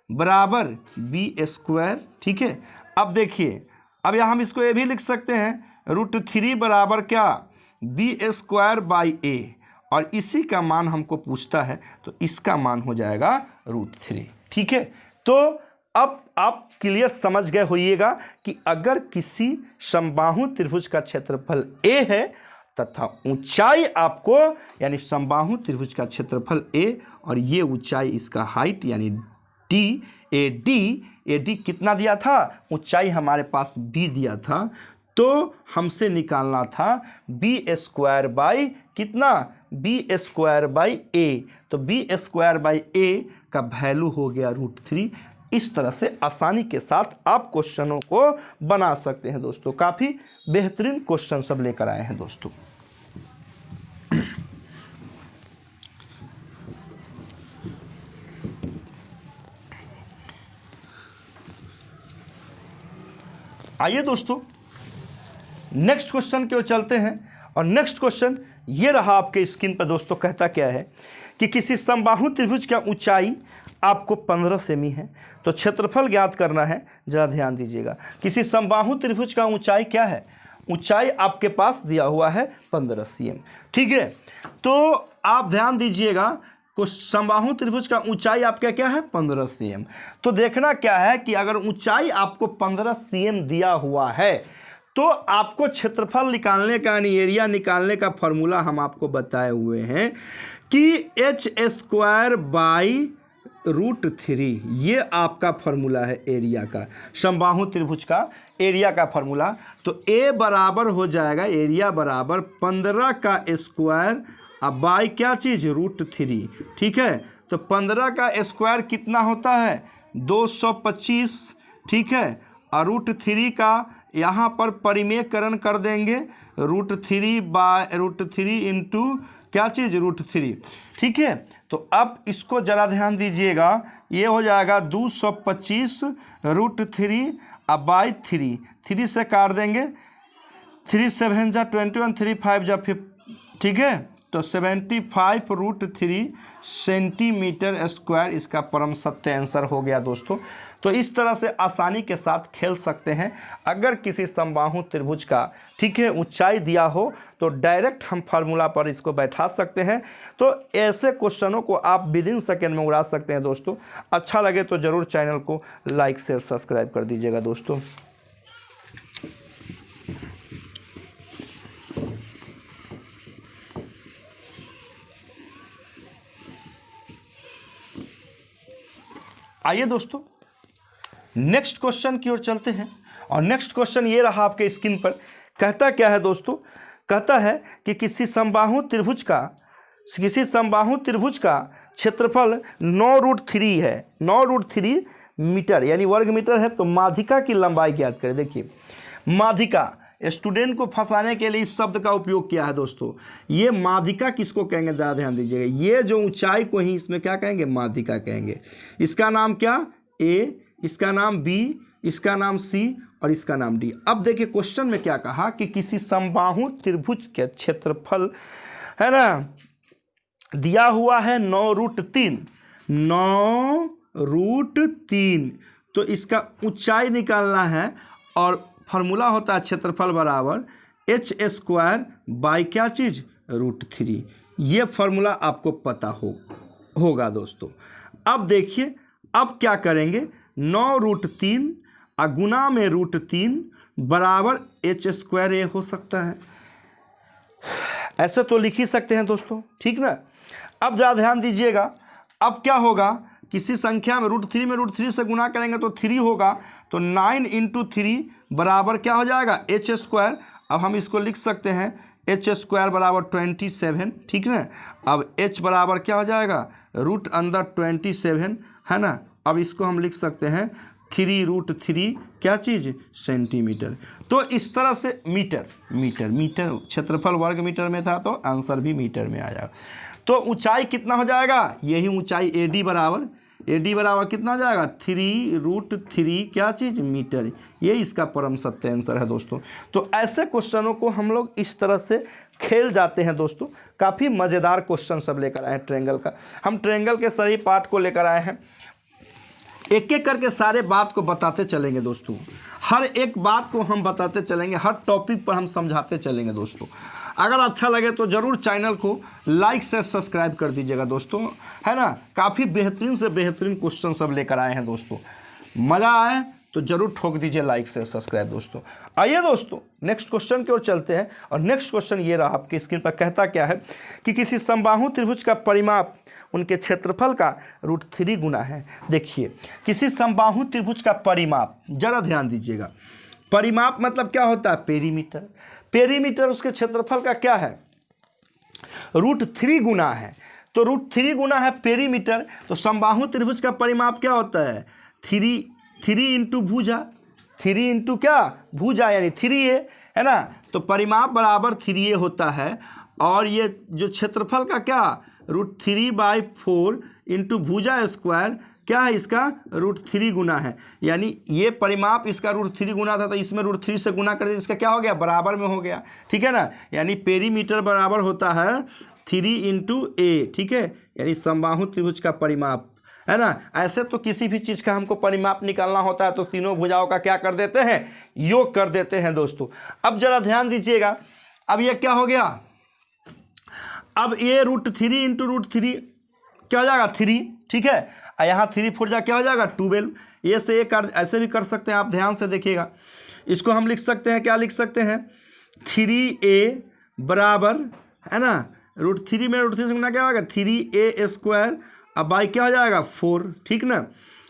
S1: बराबर b², ठीक है। अब देखिए, अब यहाँ हम इसको ये भी लिख सकते हैं, √3 बराबर क्या, b²/a, और इसी का मान हमको पूछता है तो इसका मान हो जाएगा √3, ठीक है। तो अब आप क्लियर समझ गए होइएगा कि अगर किसी समबाहु त्रिभुज का क्षेत्रफल a है तथा ऊंचाई आपको, यानी समबाहु त्रिभुज का क्षेत्रफल a और ये ऊंचाई इसका हाइट यानी AD कितना दिया था, ऊंचाई हमारे पास b दिया था, तो हमसे निकालना था b² कितना, b²/a। तो b²/a का वैल्यू हो गया √3। इस तरह से आसानी के साथ आप क्वेश्चनों को बना सकते हैं दोस्तों। काफ़ी बेहतरीन क्वेश्चन सब लेकर आए हैं दोस्तों। आइए दोस्तों नेक्स्ट क्वेश्चन की ओर चलते हैं। और नेक्स्ट क्वेश्चन ये रहा आपके स्क्रीन पर दोस्तों। कहता क्या है कि किसी समबाहु त्रिभुज की ऊंचाई आपको 15 सेमी है, तो क्षेत्रफल ज्ञात करना है। जरा ध्यान दीजिएगा, किसी समबाहु त्रिभुज का ऊंचाई क्या है, ऊंचाई आपके पास दिया हुआ है 15 cm, ठीक है। तो आप ध्यान दीजिएगा, समबाहु त्रिभुज का ऊंचाई आपका क्या है 15 cm। तो देखना क्या है कि अगर ऊंचाई आपको 15 cm दिया हुआ है तो आपको क्षेत्रफल निकालने का यानी एरिया निकालने का फॉर्मूला हम आपको बताए हुए हैं कि h² बाई √3, ये आपका फॉर्मूला है एरिया का, समबाहु त्रिभुज का एरिया का फॉर्मूला। तो a बराबर हो जाएगा, एरिया बराबर 15 का स्क्वायर अब बाई क्या चीज़ √3, ठीक है। तो 15 का स्क्वायर कितना होता है 225, ठीक है, और √3 का यहाँ पर परिमेयकरण कर देंगे, √3 बाय √3 इंटू क्या चीज़ √3, ठीक है। तो अब इसको ज़रा ध्यान दीजिएगा, ये हो जाएगा 225 √3 अब बाई 3 से काट देंगे, 3 7 जा 21, 3 5 जा 5, ठीक है। तो 75 √3 सेंटीमीटर स्क्वायर इसका परम सत्य आंसर हो गया दोस्तों। तो इस तरह से आसानी के साथ खेल सकते हैं। अगर किसी समबाहु त्रिभुज का, ठीक है, ऊंचाई दिया हो तो डायरेक्ट हम फार्मूला पर इसको बैठा सकते हैं। तो ऐसे क्वेश्चनों को आप विदिन सेकेंड में उड़ा सकते हैं दोस्तों। अच्छा लगे तो ज़रूर चैनल को लाइक शेयर सब्सक्राइब कर दीजिएगा दोस्तों। आइए दोस्तों नेक्स्ट क्वेश्चन की ओर चलते हैं। और नेक्स्ट क्वेश्चन ये रहा आपके स्क्रीन पर। कहता क्या है दोस्तों, कहता है कि किसी समबाहु त्रिभुज का क्षेत्रफल 9√3 है, 9√3 मीटर यानी वर्ग मीटर है। तो माध्यिका की लंबाई ज्ञात करें। देखिए माध्यिका, स्टूडेंट को फंसाने के लिए इस शब्द का उपयोग किया है दोस्तों। ये माध्यिका किसको कहेंगे ज़रा ध्यान दीजिएगा, ये जो ऊंचाई को ही इसमें क्या कहेंगे माध्यिका कहेंगे। इसका नाम क्या A, इसका नाम B, इसका नाम C और इसका नाम D। अब देखिए क्वेश्चन में क्या कहा कि किसी समबाहु त्रिभुज के क्षेत्रफल है ना दिया हुआ है 9√3, 9√3। तो इसका ऊंचाई निकालना है और फार्मूला होता है क्षेत्रफल बराबर h² बाई क्या चीज़ √3। ये फार्मूला आपको पता होगा दोस्तों। अब देखिए अब क्या करेंगे, 9√3 गुना में √3 बराबर h² हो सकता है, ऐसे तो लिख ही सकते हैं दोस्तों, ठीक ना। अब ज़रा ध्यान दीजिएगा, अब क्या होगा, किसी संख्या में √3 से गुना करेंगे तो 3 होगा। तो 9 × 3 बराबर क्या हो जाएगा h²। अब हम इसको लिख सकते हैं h² बराबर 27, ठीक है। अब h बराबर क्या हो जाएगा √27 है ना। अब इसको हम लिख सकते हैं 3√3 क्या चीज़ सेंटीमीटर। तो इस तरह से मीटर क्षेत्रफल वर्ग मीटर में था तो आंसर भी मीटर में आया। तो ऊंचाई कितना हो जाएगा, यही ऊंचाई AD बराबर कितना हो जाएगा 3√3 क्या चीज़ मीटर। ये इसका परम सत्य आंसर है दोस्तों। तो ऐसे क्वेश्चनों को हम लोग इस तरह से खेल जाते हैं दोस्तों। काफ़ी मज़ेदार क्वेश्चन सब लेकर आए हैं ट्रायंगल का। हम ट्रायंगल के सही पार्ट को लेकर आए हैं, एक एक करके सारे बात को बताते चलेंगे दोस्तों। हर एक बात को हम बताते चलेंगे, हर टॉपिक पर हम समझाते चलेंगे दोस्तों। अगर अच्छा लगे तो ज़रूर चैनल को लाइक से सब्सक्राइब कर दीजिएगा दोस्तों, है ना। काफ़ी बेहतरीन से बेहतरीन क्वेश्चन सब लेकर आए हैं दोस्तों। मज़ा आए तो ज़रूर ठोक दीजिए लाइक से सब्सक्राइब दोस्तों। आइए दोस्तों नेक्स्ट क्वेश्चन की ओर चलते हैं। और नेक्स्ट क्वेश्चन ये रहा आपकी स्क्रीन पर। कहता क्या है कि किसी समबाहु त्रिभुज का परिमाप उनके क्षेत्रफल का √3 गुना है। देखिए किसी समबाहु त्रिभुज का परिमाप, जरा ध्यान दीजिएगा, परिमाप मतलब क्या होता है पेरीमीटर उसके क्षेत्रफल का क्या है √3 गुना है। तो √3 गुना है पेरीमीटर। तो समबाहु त्रिभुज का परिमाप क्या होता है 3 इंटू भुजा, 3 इंटू क्या भुजा यानी 3a है ना। तो परिमाप बराबर 3a होता है। और ये जो क्षेत्रफल का क्या √3/4 इंटू भुजा स्क्वायर क्या है इसका √3 गुना है। यानी ये परिमाप इसका √3 गुना था तो इसमें √3 से गुना कर दिया, इसका क्या हो गया बराबर में हो गया, ठीक है ना। यानी पेरीमीटर बराबर होता है 3 इंटू a, ठीक है। यानी समबाहु त्रिभुज का परिमाप है ना। ऐसे तो किसी भी चीज़ का हमको परिमाप निकालना होता है तो तीनों भुजाओं का क्या कर देते हैं योग कर देते हैं दोस्तों। अब जरा ध्यान दीजिएगा, अब ये क्या हो गया, अब ये √3 इंटू √3 क्या हो जाएगा 3, ठीक है। और यहाँ 3 4 जा क्या हो जाएगा 12। ये से एक ऐसे भी कर सकते हैं, आप ध्यान से देखिएगा। इसको हम लिख सकते हैं, क्या लिख सकते हैं 3a बराबर, है ना, √3 में √3 से गुना क्या होगा 3a², अब बाई क्या हो जाएगा 4, ठीक ना।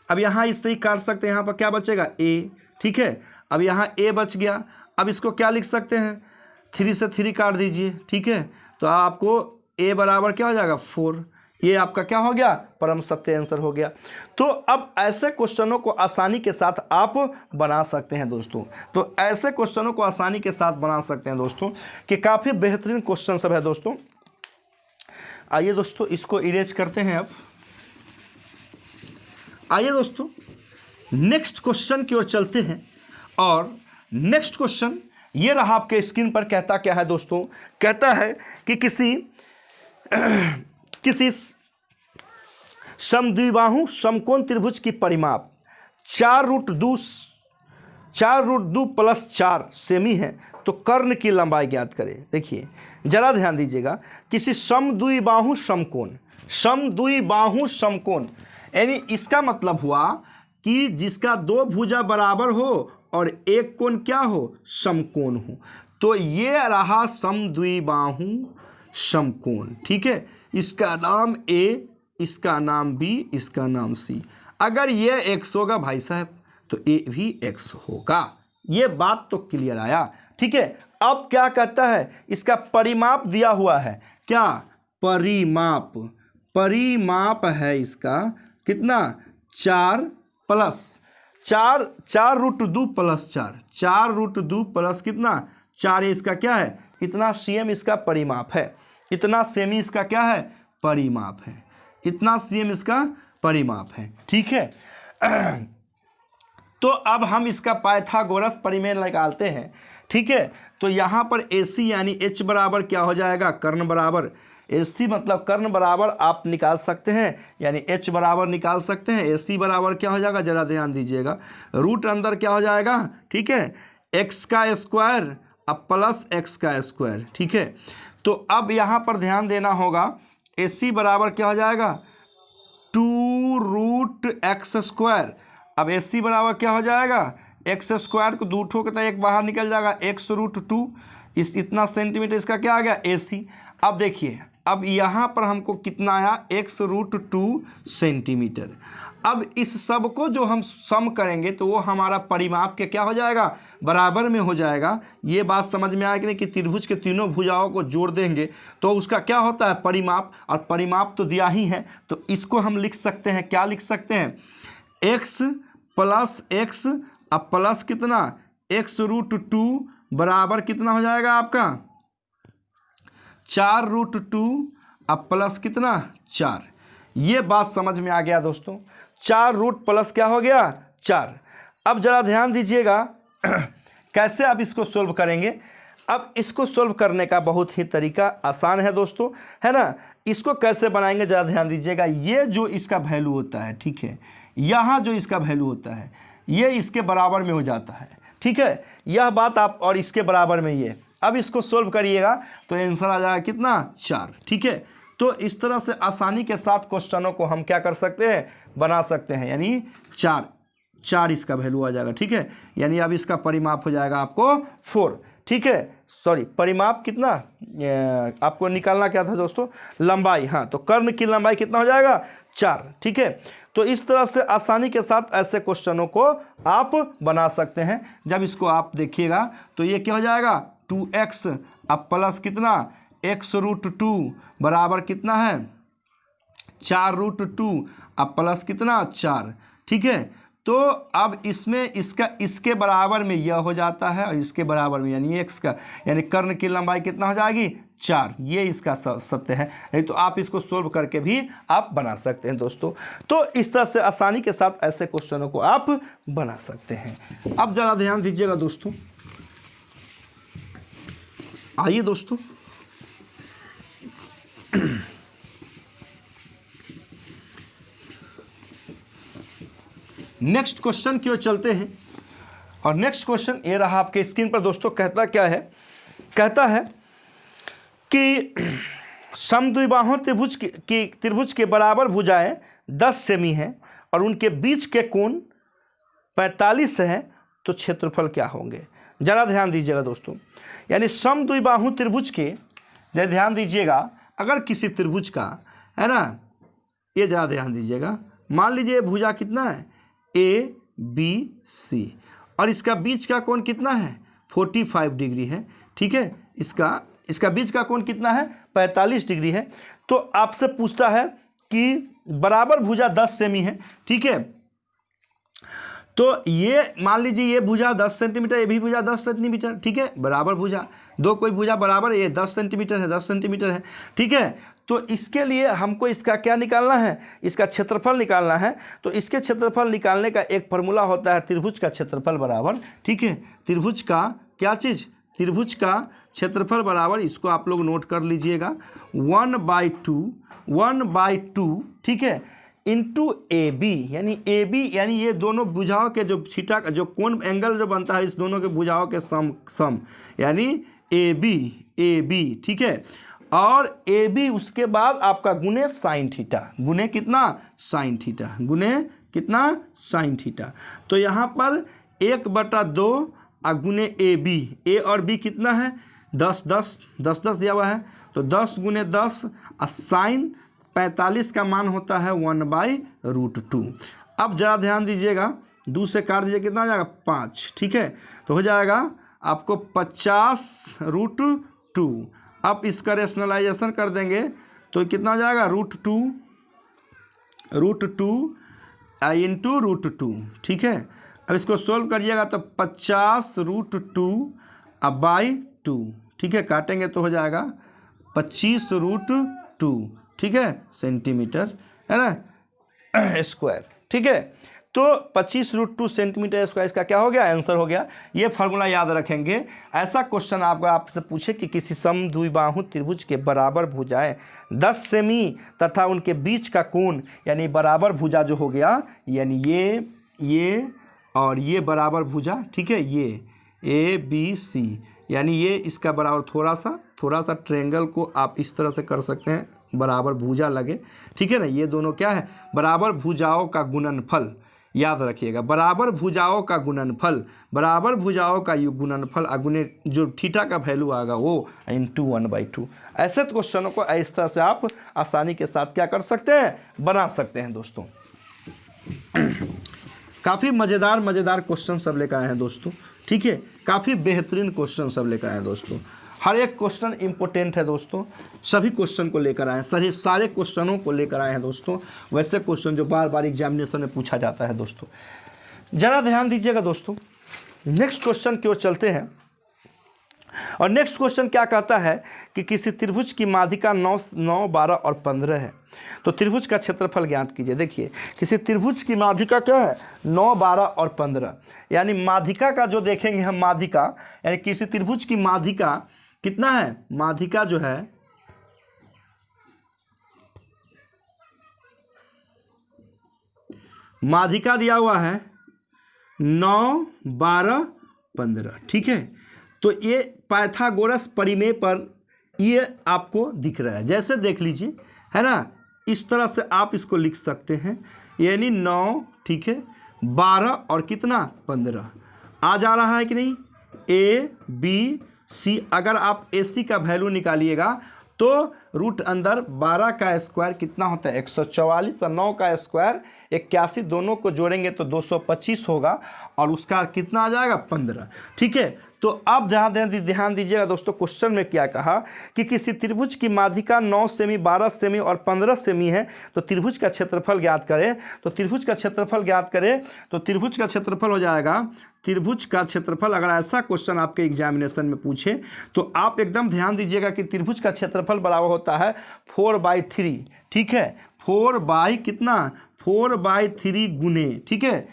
S1: अब यहाँ इससे ही काट सकते हैं, यहाँ पर क्या बचेगा a, ठीक है। अब यहाँ a बच गया। अब इसको क्या लिख सकते हैं 3 से 3 काट दीजिए, ठीक है। तो आपको a बराबर क्या हो जाएगा 4। ये आपका क्या हो गया परम सत्य आंसर हो गया। तो अब ऐसे क्वेश्चनों को आसानी के साथ आप बना सकते हैं दोस्तों। तो ऐसे क्वेश्चनों को आसानी के साथ बना सकते हैं दोस्तों कि काफ़ी बेहतरीन क्वेश्चन सब है दोस्तों। आइए दोस्तों इसको इरेज करते हैं। अब आइए दोस्तों नेक्स्ट क्वेश्चन की ओर चलते हैं। और नेक्स्ट क्वेश्चन ये रहा आपके स्क्रीन पर। कहता क्या है दोस्तों, कहता है कि किसी समद्विबाहु समकोण त्रिभुज की परिमाप 4√2 + 4 सेमी है, तो कर्ण की लंबाई ज्ञात करें। देखिए जरा ध्यान दीजिएगा, किसी समद्विबाहु समकोण यानी इसका मतलब हुआ कि जिसका 2 भुजा बराबर हो और एक कोण क्या हो समकोण हो। तो ये रहा समद्विबाहु समकोण, ठीक है। इसका नाम A, इसका नाम B, इसका नाम C। अगर ये x होगा भाई साहब तो A भी x होगा। ये बात तो क्लियर आया, ठीक है। अब क्या कहता है, इसका परिमाप दिया हुआ है, क्या परिमाप है इसका कितना 4 √2 + 4 प्लस कितना 4, इसका क्या है इतना cm इसका परिमाप है, इतना सेमी इसका क्या है परिमाप है, इतना cm इसका परिमाप है, ठीक है। तो अब हम इसका पाइथागोरस परिमेय निकालते हैं, ठीक है। तो यहाँ पर AC यानी H बराबर क्या हो जाएगा कर्ण बराबर AC, मतलब कर्ण बराबर आप निकाल सकते हैं, यानी H बराबर निकाल सकते हैं। AC बराबर क्या हो जाएगा, जरा ध्यान दीजिएगा, रूट अंदर क्या हो जाएगा, ठीक है, x² अब प्लस x², ठीक है। तो अब यहाँ पर ध्यान देना होगा, AC बराबर क्या हो जाएगा 2√x²। अब AC बराबर क्या हो जाएगा x² को 2 ठोक तो 1 बाहर निकल जाएगा, x√2, इतना सेंटीमीटर इसका क्या आ गया AC। अब देखिए अब यहाँ पर हमको कितना आया x√2 सेंटीमीटर। अब इस सब को जो हम सम करेंगे तो वो हमारा परिमाप के क्या हो जाएगा बराबर में हो जाएगा। ये बात समझ में आया कि नहीं कि त्रिभुज के तीनों भुजाओं को जोड़ देंगे तो उसका क्या होता है परिमाप, और परिमाप तो दिया ही है। तो इसको हम लिख सकते हैं, क्या लिख सकते हैं x + x अब प्लस कितना x√2 बराबर कितना हो जाएगा आपका 4√2 अब प्लस कितना 4। ये बात समझ में आ गया दोस्तों, 4 रूट प्लस क्या हो गया 4। अब जरा ध्यान दीजिएगा कैसे आप इसको सोल्व करेंगे। अब इसको सोल्व करने का बहुत ही तरीका आसान है दोस्तों, है ना। इसको कैसे बनाएंगे जरा ध्यान दीजिएगा। ये जो इसका वैल्यू होता है, ठीक है, यहाँ जो इसका वैल्यू होता है ये इसके बराबर में हो जाता है, ठीक है। यह बात आप और इसके बराबर में ये, अब इसको सोल्व करिएगा तो आंसर आ जाएगा कितना 4, ठीक है। तो इस तरह से आसानी के साथ क्वेश्चनों को हम क्या कर सकते हैं बना सकते हैं, यानी 4 इसका वैल्यू आ जाएगा, ठीक है। यानी अब इसका परिमाप हो जाएगा आपको 4, ठीक है। सॉरी परिमाप कितना आपको निकालना क्या था दोस्तों लंबाई, हाँ। तो कर्ण की लंबाई कितना हो जाएगा 4, ठीक है। तो इस तरह से आसानी के साथ ऐसे क्वेश्चनों को आप बना सकते हैं। जब इसको आप देखिएगा तो ये क्या हो जाएगा 2x अब प्लस कितना x√2 बराबर कितना है 4√2 अब प्लस कितना 4, ठीक है। तो अब इसमें इसके बराबर में यह हो जाता है और इसके बराबर में यानी x का, यानी कर्ण की लंबाई कितना हो जाएगी 4। ये इसका सत्य है, नहीं तो आप इसको सोल्व करके भी आप बना सकते हैं दोस्तों। तो इस तरह से आसानी के साथ ऐसे क्वेश्चनों को आप बना सकते हैं। अब ज़रा ध्यान दीजिएगा दोस्तों, आइए दोस्तों नेक्स्ट क्वेश्चन की ओर चलते हैं। और नेक्स्ट क्वेश्चन ये रहा आपके स्क्रीन पर दोस्तों। कहता क्या है, कहता है कि समद्विबाहु त्रिभुज के बराबर भुजाएं 10 सेमी हैं और उनके बीच के कोण 45 है, तो क्षेत्रफल क्या होंगे? जरा ध्यान दीजिएगा दोस्तों। यानी समद्विबाहु त्रिभुज के, जरा ध्यान दीजिएगा, अगर किसी त्रिभुज का है ना, ये जरा ध्यान दीजिएगा, मान लीजिए भुजा कितना है ABC और इसका बीच का कोण कितना है 45 डिग्री है, ठीक है। इसका बीच का कोण कितना है 45 डिग्री है। तो आपसे पूछता है कि बराबर भुजा 10 सेमी है, ठीक है। तो ये मान लीजिए ये भुजा 10 सेंटीमीटर, ये भी भुजा 10 सेंटीमीटर, ठीक है, बराबर भुजा, दो कोई भुजा बराबर, ये 10 सेंटीमीटर है, 10 सेंटीमीटर है, ठीक है। तो इसके लिए हमको इसका क्या निकालना है, इसका क्षेत्रफल निकालना है। तो इसके क्षेत्रफल निकालने का एक फार्मूला होता है त्रिभुज का क्षेत्रफल बराबर, ठीक है, त्रिभुज का क्या चीज़, त्रिभुज का क्षेत्रफल बराबर, इसको आप लोग नोट कर लीजिएगा, 1/2, ठीक है, इंटू AB, यानी ये दोनों भुजाओं के जो थीटा का जो कोण एंगल जो बनता है इस दोनों के भुजाओं के सम यानी AB, ठीक है। और AB उसके बाद आपका गुने साइन थीटा, गुने कितना साइन थीटा, गुने कितना साइन थीटा। तो यहाँ पर 1/2 और गुने AB, A और B कितना है 10 दिया हुआ है, तो 10 गुने 10 और साइन 45 का मान होता है 1/√2। अब जरा ध्यान दीजिएगा, 2 से काट दीजिए, कितना हो जाएगा 5, ठीक है। तो हो जाएगा आपको 50√2। अब इसका रेशनलाइजेशन कर देंगे तो कितना हो जाएगा √2 इंटू √2, ठीक है। अब इसको सोल्व करिएगा तो 50√2/2, ठीक है, काटेंगे तो हो जाएगा 25√2, ठीक है, सेंटीमीटर, है ना, स्क्वायर, ठीक है। तो 25√2 सेंटीमीटर स्क्वायर इसका क्या हो गया, आंसर हो गया। ये फार्मूला याद रखेंगे। ऐसा क्वेश्चन आपसे पूछे कि किसी समद्विबाहु त्रिभुज के बराबर भुजाएं 10 सेमी तथा उनके बीच का कोण, यानी बराबर भुजा जो हो गया, यानी ये और ये बराबर भुजा, ठीक है, ये ABC, यानी ये इसका बराबर थोड़ा सा ट्रायंगल को आप इस तरह से कर सकते हैं, बराबर भुजा लगे, ठीक है ना। ये दोनों क्या है, बराबर भुजाओं का गुणनफल, याद रखिएगा, बराबर भुजाओं का गुणनफल, बराबर भुजाओं का गुणनफल अगुने जो थीटा का वैल्यू आएगा वो इंटू 1/2। ऐसे क्वेश्चनों को इस तरह से आप आसानी के साथ क्या कर सकते हैं, बना सकते हैं दोस्तों। काफ़ी मज़ेदार क्वेश्चन सब लेकर आए हैं दोस्तों, ठीक है, काफ़ी बेहतरीन क्वेश्चन सब लेकर आए हैं दोस्तों। हर एक क्वेश्चन इंपॉर्टेंट है दोस्तों, सभी क्वेश्चन को लेकर आए हैं, सारे क्वेश्चनों को लेकर आए हैं दोस्तों, वैसे क्वेश्चन जो बार बार एग्जामिनेशन में पूछा जाता है दोस्तों। ज़रा ध्यान दीजिएगा दोस्तों, नेक्स्ट क्वेश्चन की ओर चलते हैं। और नेक्स्ट क्वेश्चन क्या कहता है कि किसी त्रिभुज की माध्यिका 9, 12 और 15 है, तो त्रिभुज का क्षेत्रफल ज्ञात कीजिए। देखिए, किसी त्रिभुज की माध्यिका क्या है 9, 12 और 15, यानी माध्यिका का जो देखेंगे हम, माध्यिका यानी किसी त्रिभुज की माध्यिका कितना है, माध्यिका जो है माध्यिका दिया हुआ है 9, 12, 15, ठीक है। तो ये पाइथागोरस परिमेय पर ये आपको दिख रहा है, जैसे देख लीजिए, है ना, इस तरह से आप इसको लिख सकते हैं, यानी 9, ठीक है, 12 और कितना 15 आ जा रहा है कि नहीं, ABC। अगर आप AC का वैल्यू निकालिएगा तो रूट अंदर 12 का स्क्वायर कितना होता है 144 और 9 का स्क्वायर 81, दोनों को जोड़ेंगे तो 225 होगा और उसका कितना आ जाएगा 15, ठीक है। तो अब जहाँ ध्यान दीजिएगा दोस्तों, क्वेश्चन में क्या कहा कि किसी त्रिभुज की माध्यिका 9 सेमी, 12 सेमी और 15 सेमी है, तो त्रिभुज का क्षेत्रफल ज्ञात करें। तो त्रिभुज का क्षेत्रफल ज्ञात करें तो त्रिभुज का क्षेत्रफल हो जाएगा, त्रिभुज का क्षेत्रफल, अगर ऐसा क्वेश्चन आपके एग्जामिनेशन में पूछे तो आप एकदम ध्यान दीजिएगा कि त्रिभुज का क्षेत्रफल बराबर होता है 4/3, ठीक है, 4/3 गुने, ठीक है,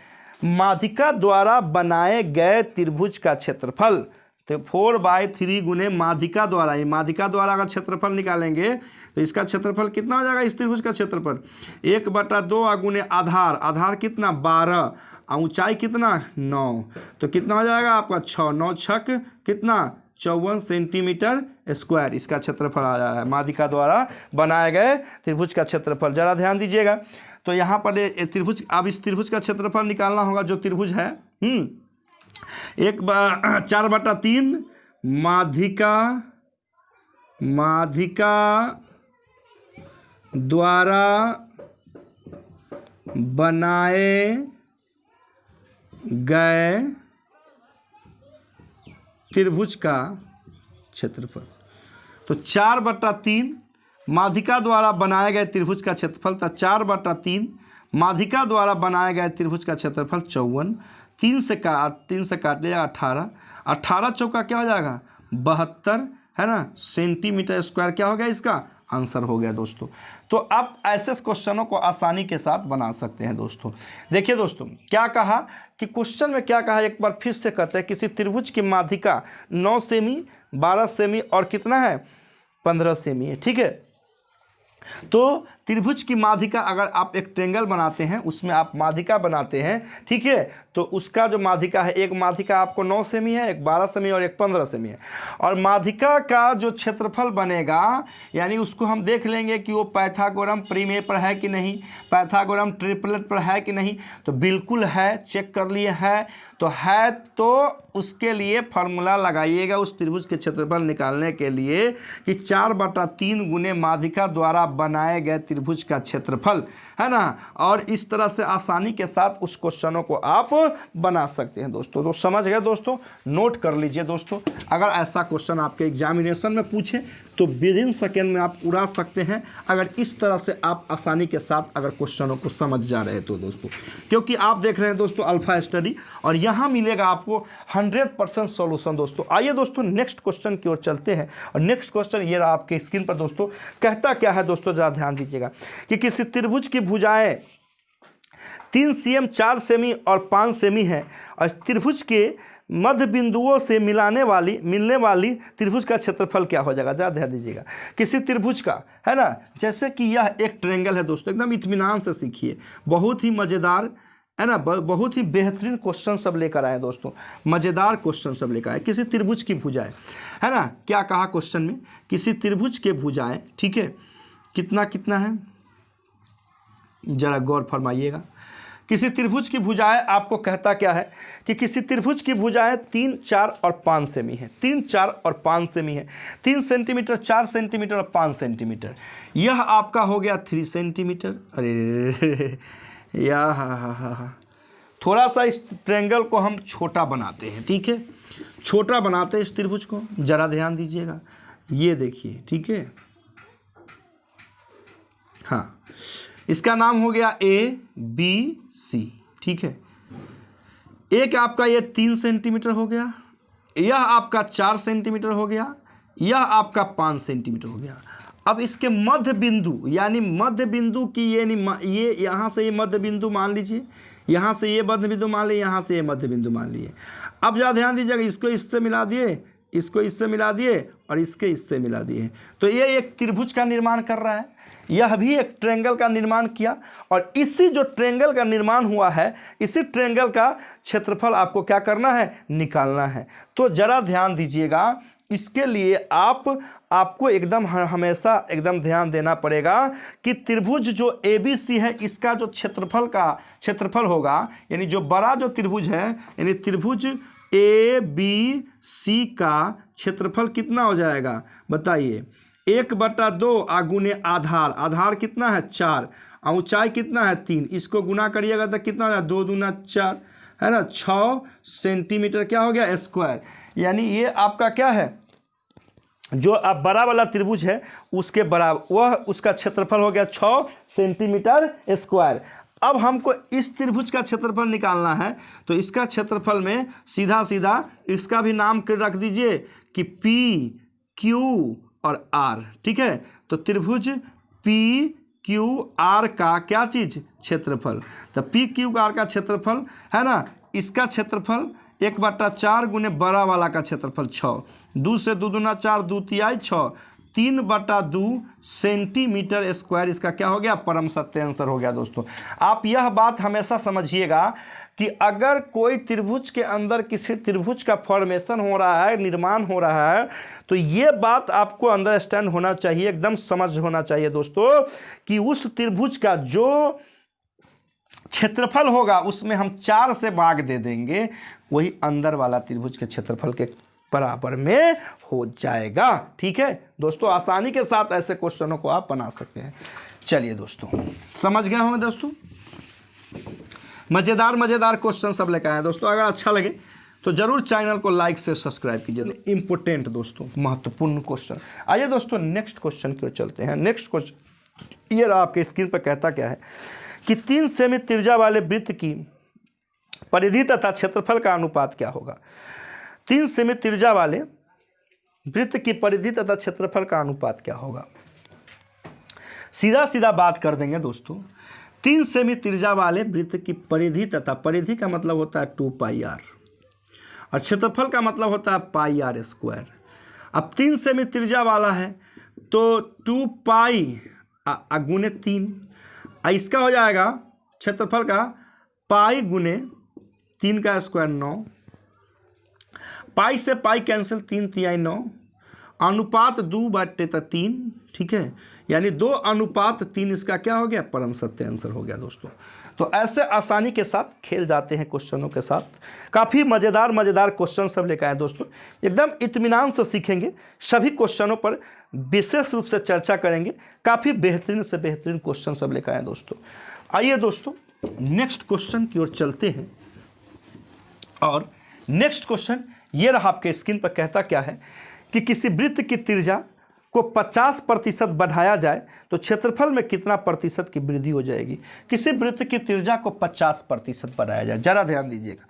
S1: माध्यिका द्वारा बनाए गए त्रिभुज का क्षेत्रफल। तो 4/3 गुने माध्यिका द्वारा, ये माध्यिका द्वारा अगर क्षेत्रफल निकालेंगे तो इसका क्षेत्रफल कितना हो जाएगा, इस त्रिभुज का क्षेत्रफल 1/2 गुने आधार कितना 12 और ऊंचाई कितना 9, तो कितना हो जाएगा आपका 6, 9 छक कितना 54 सेंटीमीटर स्क्वायर इसका क्षेत्रफल आ रहा है, माध्यिका द्वारा बनाए गए त्रिभुज का क्षेत्रफल। जरा ध्यान दीजिएगा, तो यहाँ पर ये त्रिभुज, अब इस त्रिभुज का क्षेत्रफल निकालना होगा। जो त्रिभुज है 4/3 माध्यिका द्वारा बनाए गए त्रिभुज का क्षेत्रफल। तो 4/3 माध्यिका द्वारा बनाए गए त्रिभुज का क्षेत्रफल था 4/3 माध्यिका द्वारा बनाए गए त्रिभुज का क्षेत्रफल 54। 3 से काट लिया 18, 18 चौका क्या हो जाएगा 72, है ना, सेंटीमीटर स्क्वायर क्या हो गया, इसका आंसर हो गया दोस्तों। तो आप ऐसे क्वेश्चनों को आसानी के साथ बना सकते हैं दोस्तों। देखिए दोस्तों, क्या कहा कि क्वेश्चन में क्या कहा, एक बार फिर से कहते हैं, किसी त्रिभुज की माध्यिका 9 सेमी, 12 सेमी और कितना है 15 सेमी है। ठीक है, तो त्रिभुज की माध्यिका, अगर आप एक ट्रेंगल बनाते हैं उसमें आप माध्यिका बनाते हैं, ठीक है, तो उसका जो माध्यिका है, एक माध्यिका आपको 9 सेमी है, एक 12 सेमी और एक 15 सेमी है। और माध्यिका का जो क्षेत्रफल बनेगा, यानी उसको हम देख लेंगे कि वो पाइथागोरम प्रीमे पर है कि नहीं, पाइथागोरम ट्रिपलेट पर है कि नहीं। तो बिल्कुल है, चेक कर लिए है, तो है तो उसके लिए फार्मूला लगाइएगा उस त्रिभुज के क्षेत्रफल निकालने के लिए कि 4/3 गुने माध्यिका द्वारा बनाए गए त्रिभुज का क्षेत्रफल, है ना। और इस तरह से आसानी के साथ उस क्वेश्चनों को आप बना सकते हैं दोस्तों। तो समझ गए दोस्तों, नोट कर लीजिए दोस्तों। अगर ऐसा क्वेश्चन आपके एग्जामिनेशन में पूछे तो विदिन सेकेंड में आप उड़ा सकते हैं, अगर इस तरह से आप आसानी के साथ अगर क्वेश्चनों को समझ जा रहे तो दोस्तों। क्योंकि आप देख रहे हैं दोस्तों अल्फा स्टडी, और यहाँ मिलेगा आपको 100% सॉल्यूशन दोस्तों। आइए दोस्तों नेक्स्ट क्वेश्चन की ओर चलते हैं। और नेक्स्ट क्वेश्चन ये रहा आपके स्क्रीन पर दोस्तों। कहता क्या है दोस्तों, जरा ध्यान दीजिएगा कि किसी त्रिभुज की भुजाएं 3 cm 4 सेमी और 5 सेमी है, और ट्रिभुज के मध्य बिंदुओं से मिलने वाली त्रिभुज का क्षेत्रफल क्या हो जाएगा। ज़्यादा ध्यान दीजिएगा, किसी त्रिभुज का, है ना, जैसे कि यह एक ट्रायंगल है दोस्तों, एकदम इत्मीनान से सीखिए, बहुत ही मज़ेदार, है ना, बहुत ही बेहतरीन क्वेश्चन सब लेकर आए दोस्तों, मज़ेदार क्वेश्चन सब लेकर आए। किसी त्रिभुज की भुजाएं, है ना, क्या कहा क्वेश्चन में, किसी त्रिभुज के भुजाएं, ठीक है, कितना है, जरा गौर फरमाइएगा। किसी त्रिभुज की भुजाएं आपको कहता क्या है कि किसी त्रिभुज की भुजाएं 3, 4 और 5 सेमी है, 3, 4 और 5 सेमी है, 3 सेंटीमीटर, 4 सेंटीमीटर और 5 सेंटीमीटर। यह आपका हो गया 3 सेंटीमीटर। अरे या हा थोड़ा सा इस ट्रायंगल को हम छोटा बनाते हैं, ठीक है, छोटा बनाते हैं इस त्रिभुज को, जरा ध्यान दीजिएगा, ये देखिए, ठीक है, हाँ, इसका नाम हो गया ABC, ठीक है। एक आपका ये 3 सेंटीमीटर हो गया, यह आपका 4 सेंटीमीटर हो गया, यह आपका 5 सेंटीमीटर हो गया। अब इसके मध्य बिंदु, यानी मध्य बिंदु की ये यहाँ से ये मध्य बिंदु मान लीजिए, यहाँ से ये मध्य बिंदु मान लीजिए, यहाँ से ये मध्य बिंदु मान लीजिए। अब ज़रा ध्यान दीजिएगा, इसको इससे मिला दिए, इसको इससे मिला दिए और इसके इससे मिला दिए, तो ये एक त्रिभुज का निर्माण कर रहा है। यह भी एक ट्रायंगल का निर्माण किया, और इसी जो ट्रायंगल का निर्माण हुआ है, इसी ट्रायंगल का क्षेत्रफल आपको क्या करना है, निकालना है। तो जरा ध्यान दीजिएगा, इसके लिए आपको एकदम हमेशा एकदम ध्यान देना पड़ेगा कि त्रिभुज जो ABC है, इसका जो क्षेत्रफल होगा, यानी जो बड़ा जो त्रिभुज है, यानी त्रिभुज ABC का क्षेत्रफल कितना हो जाएगा बताइए, 1/2 गुने आधार कितना है 4, ऊंचाई कितना है 3, इसको गुना करिएगा तो कितना हो जाएगा 2 दूना 4, है ना, 6 सेंटीमीटर क्या हो गया स्क्वायर। यानी ये आपका क्या है, जो आप बड़ा वाला त्रिभुज है उसके बराबर, वह उसका क्षेत्रफल हो गया 6 सेंटीमीटर स्क्वायर। अब हमको इस त्रिभुज का क्षेत्रफल निकालना है, तो इसका क्षेत्रफल में सीधा इसका भी नाम रख दीजिए कि PQ और R, ठीक है। तो त्रिभुज PQR का क्या चीज़, क्षेत्रफल। तो PQR का क्षेत्रफल है ना, इसका क्षेत्रफल 1/4 गुने बड़ा वाला का क्षेत्रफल 6, 2 से 2 दूना 4, 2 तिहाई 6, 3/2 सेंटीमीटर स्क्वायर, इसका क्या हो गया, परम सत्य आंसर हो गया दोस्तों। आप यह बात हमेशा समझिएगा कि अगर कोई त्रिभुज के अंदर किसी त्रिभुज का फॉर्मेशन हो रहा है, निर्माण हो रहा है, तो ये बात आपको अंडरस्टैंड होना चाहिए, एकदम समझ होना चाहिए दोस्तों कि उस त्रिभुज का जो क्षेत्रफल होगा उसमें हम 4 से भाग दे देंगे, वही अंदर वाला त्रिभुज के क्षेत्रफल के बराबर में हो जाएगा। ठीक है दोस्तों, आसानी के साथ ऐसे क्वेश्चनों को आप बना सकते हैं। चलिए दोस्तों, समझ गए होंगे दोस्तों, मज़ेदार क्वेश्चन सब लेकर आए दोस्तों। अगर अच्छा लगे तो जरूर चैनल को लाइक से सब्सक्राइब कीजिए। इंपॉर्टेंट दोस्तों, महत्वपूर्ण क्वेश्चन। आइए दोस्तों नेक्स्ट क्वेश्चन की ओर चलते हैं। नेक्स्ट क्वेश्चन ये रहा आपके स्क्रीन पर, कहता क्या है कि 3 सेमी त्रिज्या वाले वृत्त की परिधि तथा क्षेत्रफल का अनुपात क्या होगा। 3 सेमी त्रिज्या वाले वृत्त की परिधि तथा क्षेत्रफल का अनुपात क्या होगा। सीधा सीधा बात कर देंगे दोस्तों। 3 सेमी त्रिज्या वाले वृत्त की परिधि तथा, परिधि का मतलब होता है 2 पाई r और क्षेत्रफल का मतलब होता है पाई r स्क्वायर। अब 3 सेमी त्रिज्या वाला है तो 2 पाई गुने 3, इसका हो जाएगा क्षेत्रफल का पाई गुने 3 का स्क्वायर 9, पाई से पाई कैंसिल, 3 तिहाई 9, अनुपात 2/3। ठीक है, यानी 2:3 इसका क्या हो गया, परम सत्य आंसर हो गया दोस्तों। तो ऐसे आसानी के साथ खेल जाते हैं क्वेश्चनों के साथ। काफ़ी मज़ेदार क्वेश्चन सब लेकर आए दोस्तों, एकदम इत्मीनान से सीखेंगे, सभी क्वेश्चनों पर विशेष रूप से चर्चा करेंगे। काफ़ी बेहतरीन से बेहतरीन क्वेश्चन सब लेकर आए दोस्तों। आइए दोस्तों नेक्स्ट क्वेश्चन की ओर चलते हैं। और नेक्स्ट क्वेश्चन ये रहा आपके स्क्रीन पर, कहता क्या है कि किसी वृत्त की त्रिज्या को 50% बढ़ाया जाए तो क्षेत्रफल में कितना प्रतिशत की वृद्धि हो जाएगी। किसी वृत्त की त्रिज्या को 50% बढ़ाया जाए, जरा ध्यान दीजिएगा।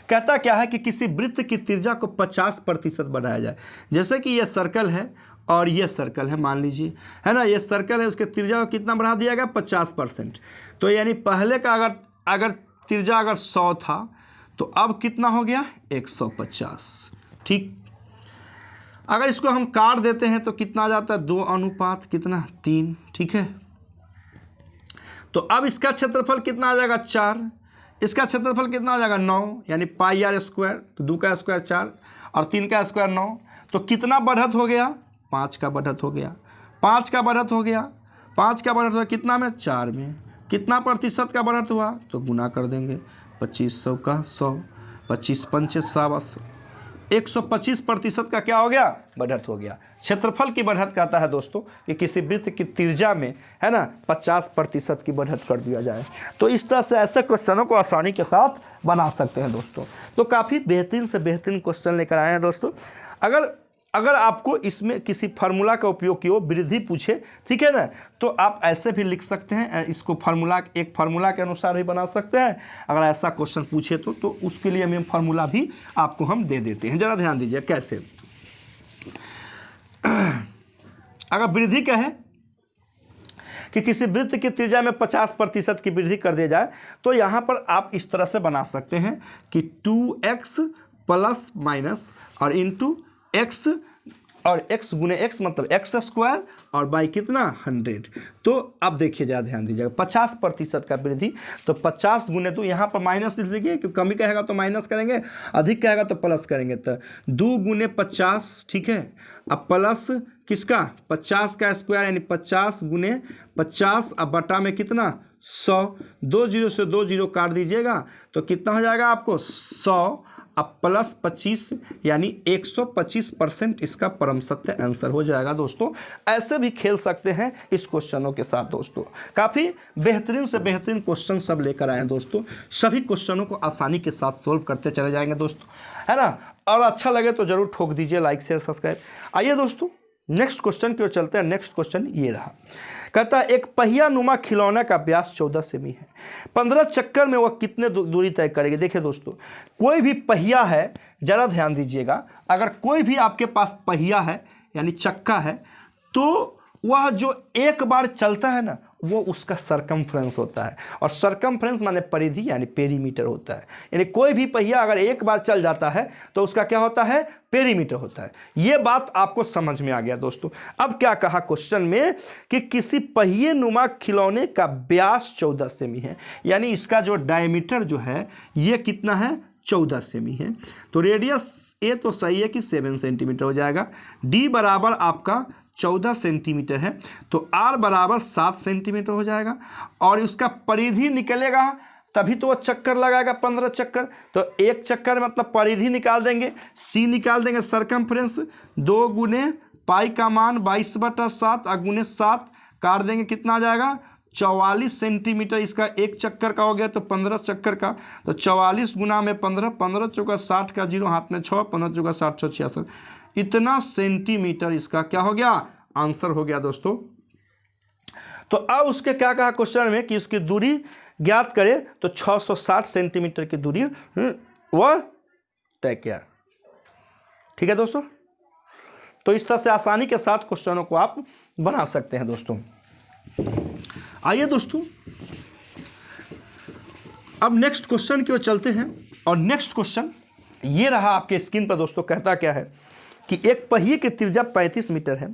S1: कहता क्या है कि किसी वृत्त की त्रिज्या को 50% बढ़ाया जाए। जैसे कि ये सर्कल है और ये सर्कल है, मान लीजिए, है ना, ये सर्कल है, उसके त्रिज्या को कितना बढ़ा दिया गया, 50%। तो यानी पहले का अगर त्रिज्या अगर 100 था तो अब कितना हो गया, 150। ठीक, अगर इसको हम काट देते हैं तो कितना आ जाता है, 2:3। ठीक है, तो अब इसका क्षेत्रफल कितना आ जाएगा, 4, इसका क्षेत्रफल कितना आ जाएगा, 9, यानी पाई r स्क्वायर, तो 2 का स्क्वायर 4 और 3 का स्क्वायर 9, तो कितना बढ़त हो गया, 5 का बढ़त हो गया, 5 का बढ़त हो गया, 5 का बढ़त हुआ कितना में, 4 में। कितना प्रतिशत का बढ़त हुआ, तो गुना कर देंगे, 2500 का 100, 25 पंचे 100, 125% का क्या हो गया, बढ़त हो गया। क्षेत्रफल की बढ़त कहता है दोस्तों कि किसी वृत्त की त्रिज्या में, है ना, 50% की बढ़त कर दिया जाए। तो इस तरह से ऐसे क्वेश्चनों को आसानी के साथ बना सकते हैं दोस्तों। तो काफ़ी बेहतरीन से बेहतरीन क्वेश्चन लेकर आए हैं दोस्तों। अगर आपको इसमें किसी फार्मूला का उपयोग किया, वृद्धि पूछे, ठीक है ना, तो आप ऐसे भी लिख सकते हैं, इसको एक फार्मूला के अनुसार भी बना सकते हैं। अगर ऐसा क्वेश्चन पूछे तो उसके लिए हम फार्मूला भी आपको हम दे देते हैं। जरा ध्यान दीजिए कैसे। अगर वृद्धि कहे कि किसी वृत्त की त्रिज्या में 50% की वृद्धि कर दी जाए, तो यहाँ पर आप इस तरह से बना सकते हैं कि 2x प्लस माइनस और इंटू x, और x गुने x मतलब x स्क्वायर और बाई कितना, 100। तो अब देखिए, ज़्यादा ध्यान दीजिएगा, 50% का वृद्धि, तो 50 गुने 2, यहाँ पर माइनस लिख लीजिए, क्योंकि कमी कहेगा तो माइनस करेंगे, अधिक कहेगा तो प्लस करेंगे। तो 2 गुने 50, ठीक है, अब प्लस किसका, 50 का स्क्वायर, यानी 50 गुने 50, अब बटा में कितना, 100, 2 0 से 2 0 काट दीजिएगा तो कितना हो जाएगा आपको, 100, अब प्लस 25, यानी 125% इसका परम सत्य आंसर हो जाएगा दोस्तों। ऐसे भी खेल सकते हैं इस क्वेश्चनों के साथ दोस्तों। काफ़ी बेहतरीन से बेहतरीन क्वेश्चन सब लेकर आए हैं दोस्तों। सभी क्वेश्चनों को आसानी के साथ सोल्व करते चले जाएंगे दोस्तों, है ना। और अच्छा लगे तो ज़रूर ठोक दीजिए लाइक शेयर सब्सक्राइब। आइए दोस्तों नेक्स्ट क्वेश्चन की ओर चलते हैं। नेक्स्ट क्वेश्चन ये रहा, कहता है एक पहिया नुमा खिलौने का व्यास 14 सेमी है, 15 चक्कर में वह कितने दूरी तय करेगी। देखिए दोस्तों, कोई भी पहिया है, जरा ध्यान दीजिएगा, अगर कोई भी आपके पास पहिया है यानी चक्का है, तो वह जो एक बार चलता है ना, वो उसका सरकमफ्रेंस होता है। और सरकमफ्रेंस माने परिधि यानी पेरीमीटर होता है। यानी कोई भी पहिया अगर एक बार चल जाता है तो उसका क्या होता है, पेरीमीटर होता है। ये बात आपको समझ में आ गया दोस्तों। अब क्या कहा क्वेश्चन में कि किसी पहिए नुमा खिलौने का व्यास 14 सेमी है, यानी इसका जो डायमीटर जो है ये कितना है, 14 सेमी है। तो रेडियस ए तो सही है कि 7 सेंटीमीटर हो जाएगा। डी बराबर आपका 14 सेंटीमीटर है, तो आर बराबर 7 सेंटीमीटर हो जाएगा। और उसका परिधि निकलेगा तभी तो वो चक्कर लगाएगा 15 चक्कर। तो एक चक्कर मतलब परिधि निकाल देंगे, सी निकाल देंगे सरकमफ्रेंस, 2 गुने पाई का मान 22/7 और गुने 7 काट देंगे, कितना आ जाएगा 44 सेंटीमीटर। इसका एक चक्कर का हो गया तो 15 चक्कर का, तो 44 गुना में 15, 15 चौका 60 का 0 हाथ में 6, 15 चौका 60, 6 66, इतना सेंटीमीटर इसका क्या हो गया, आंसर हो गया दोस्तों। तो अब उसके क्या कहा क्वेश्चन में कि उसकी दूरी ज्ञात करें, तो 660 सेंटीमीटर की दूरी वह तय किया। ठीक है दोस्तों, तो इस तरह से आसानी के साथ क्वेश्चनों को आप बना सकते हैं दोस्तों। आइए दोस्तों अब नेक्स्ट क्वेश्चन की ओर चलते हैं। और नेक्स्ट क्वेश्चन ये रहा आपके स्क्रीन पर दोस्तों। कहता क्या है कि एक पहिए की त्रिज्या 35 मीटर है,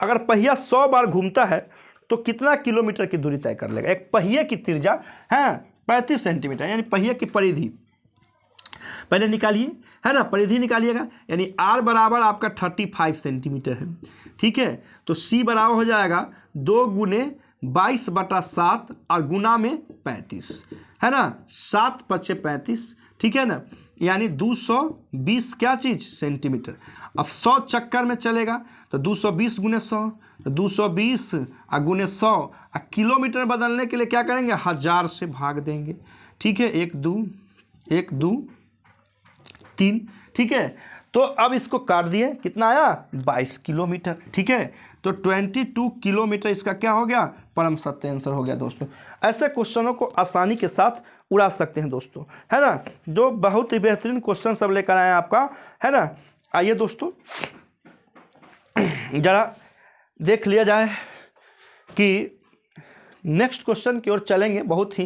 S1: अगर पहिया 100 बार घूमता है तो कितना किलोमीटर की दूरी तय कर लेगा। एक पहिए की त्रिज्या है 35 सेंटीमीटर, यानी पहिए की परिधि पहले निकालिए, है ना, परिधि निकालिएगा। यानी आर बराबर आपका 35 सेंटीमीटर है। ठीक है, तो सी बराबर हो जाएगा 2 गुने 22/7 और गुना में 35, है ना, 7 पचे 35, ठीक है ना, यानी 220 क्या चीज़ सेंटीमीटर। अब 100 चक्कर में चलेगा तो 220 गुने 100, तो 220 और गुने 100 और किलोमीटर बदलने के लिए क्या करेंगे, 1000 से भाग देंगे। ठीक है, 1 2 3, ठीक है। तो अब इसको काट दिए, कितना आया 22 किलोमीटर। ठीक है, तो 22 किलोमीटर इसका क्या हो गया, परम सत्य आंसर हो गया दोस्तों। ऐसे क्वेश्चनों को आसानी के साथ उड़ा सकते हैं दोस्तों, है ना, जो बहुत ही बेहतरीन क्वेश्चन सब लेकर आए हैं आपका, है ना। आइए दोस्तों जरा देख लिया जाए कि नेक्स्ट क्वेश्चन की ओर चलेंगे। बहुत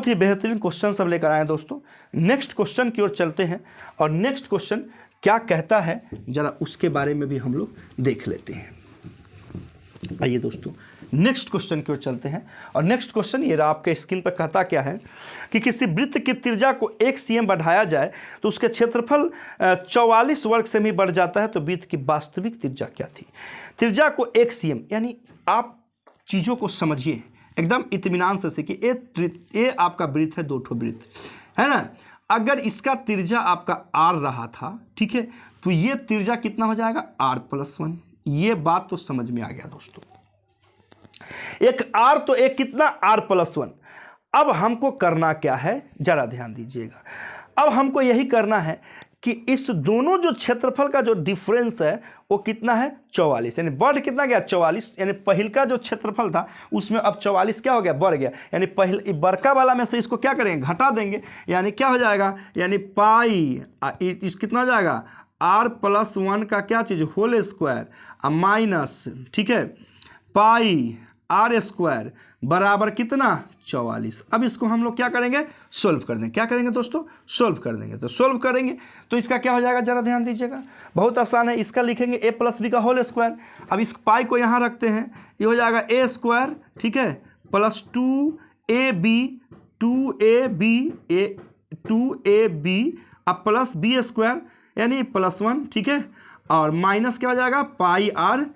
S1: ही बेहतरीन क्वेश्चन सब लेकर आए हैं दोस्तों। नेक्स्ट क्वेश्चन की ओर चलते हैं और नेक्स्ट क्वेश्चन क्या कहता है जरा उसके बारे में भी हम लोग देख लेते हैं। आइए दोस्तों नेक्स्ट क्वेश्चन की ओर चलते हैं। और नेक्स्ट क्वेश्चन ये रहा आपके स्क्रीन पर। कहता क्या है कि किसी वृत्त की त्रिज्या को 1 cm बढ़ाया जाए तो उसके क्षेत्रफल 44 वर्ग सेमी बढ़ जाता है, तो वृत्त की वास्तविक त्रिज्या क्या थी। त्रिज्या को 1 cm, यानी आप चीज़ों को समझिए एकदम इत्मीनान से सीखिए। ये आपका वृत्त है, 2 ठो वृत्त, है ना। अगर इसका त्रिज्या आपका r रहा था, ठीक है, तो ये त्रिज्या कितना हो जाएगा, r+1। ये बात तो समझ में आ गया दोस्तों। एक r तो एक कितना, r+1। अब हमको करना क्या है, जरा ध्यान दीजिएगा। अब हमको यही करना है कि इस दोनों जो क्षेत्रफल का जो डिफरेंस है वो कितना है, 44, यानी बढ़ कितना गया 44, यानी पहिल का जो क्षेत्रफल था उसमें अब 44 क्या हो गया, बढ़ गया। यानी पहले बड़का वाला में से इसको क्या करेंगे, घटा देंगे, यानी क्या हो जाएगा, यानी पाई इस कितना हो जाएगा, r+1 का क्या चीज़, होल स्क्वायर माइनस, ठीक है, पाई r² बराबर कितना, 44। अब इसको हम लोग क्या करेंगे, सोल्व कर देंगे। क्या करेंगे दोस्तों, सोल्व कर देंगे। तो सोल्व करेंगे तो इसका क्या हो जाएगा, जरा ध्यान दीजिएगा, बहुत आसान है। इसका लिखेंगे a+b का होल स्क्वायर। अब इस पाई को यहाँ रखते हैं, ये हो जाएगा a², ठीक है, प्लस 2ab अब प्लस b² यानी +1, ठीक है, और माइनस क्या हो जाएगा, पाई r²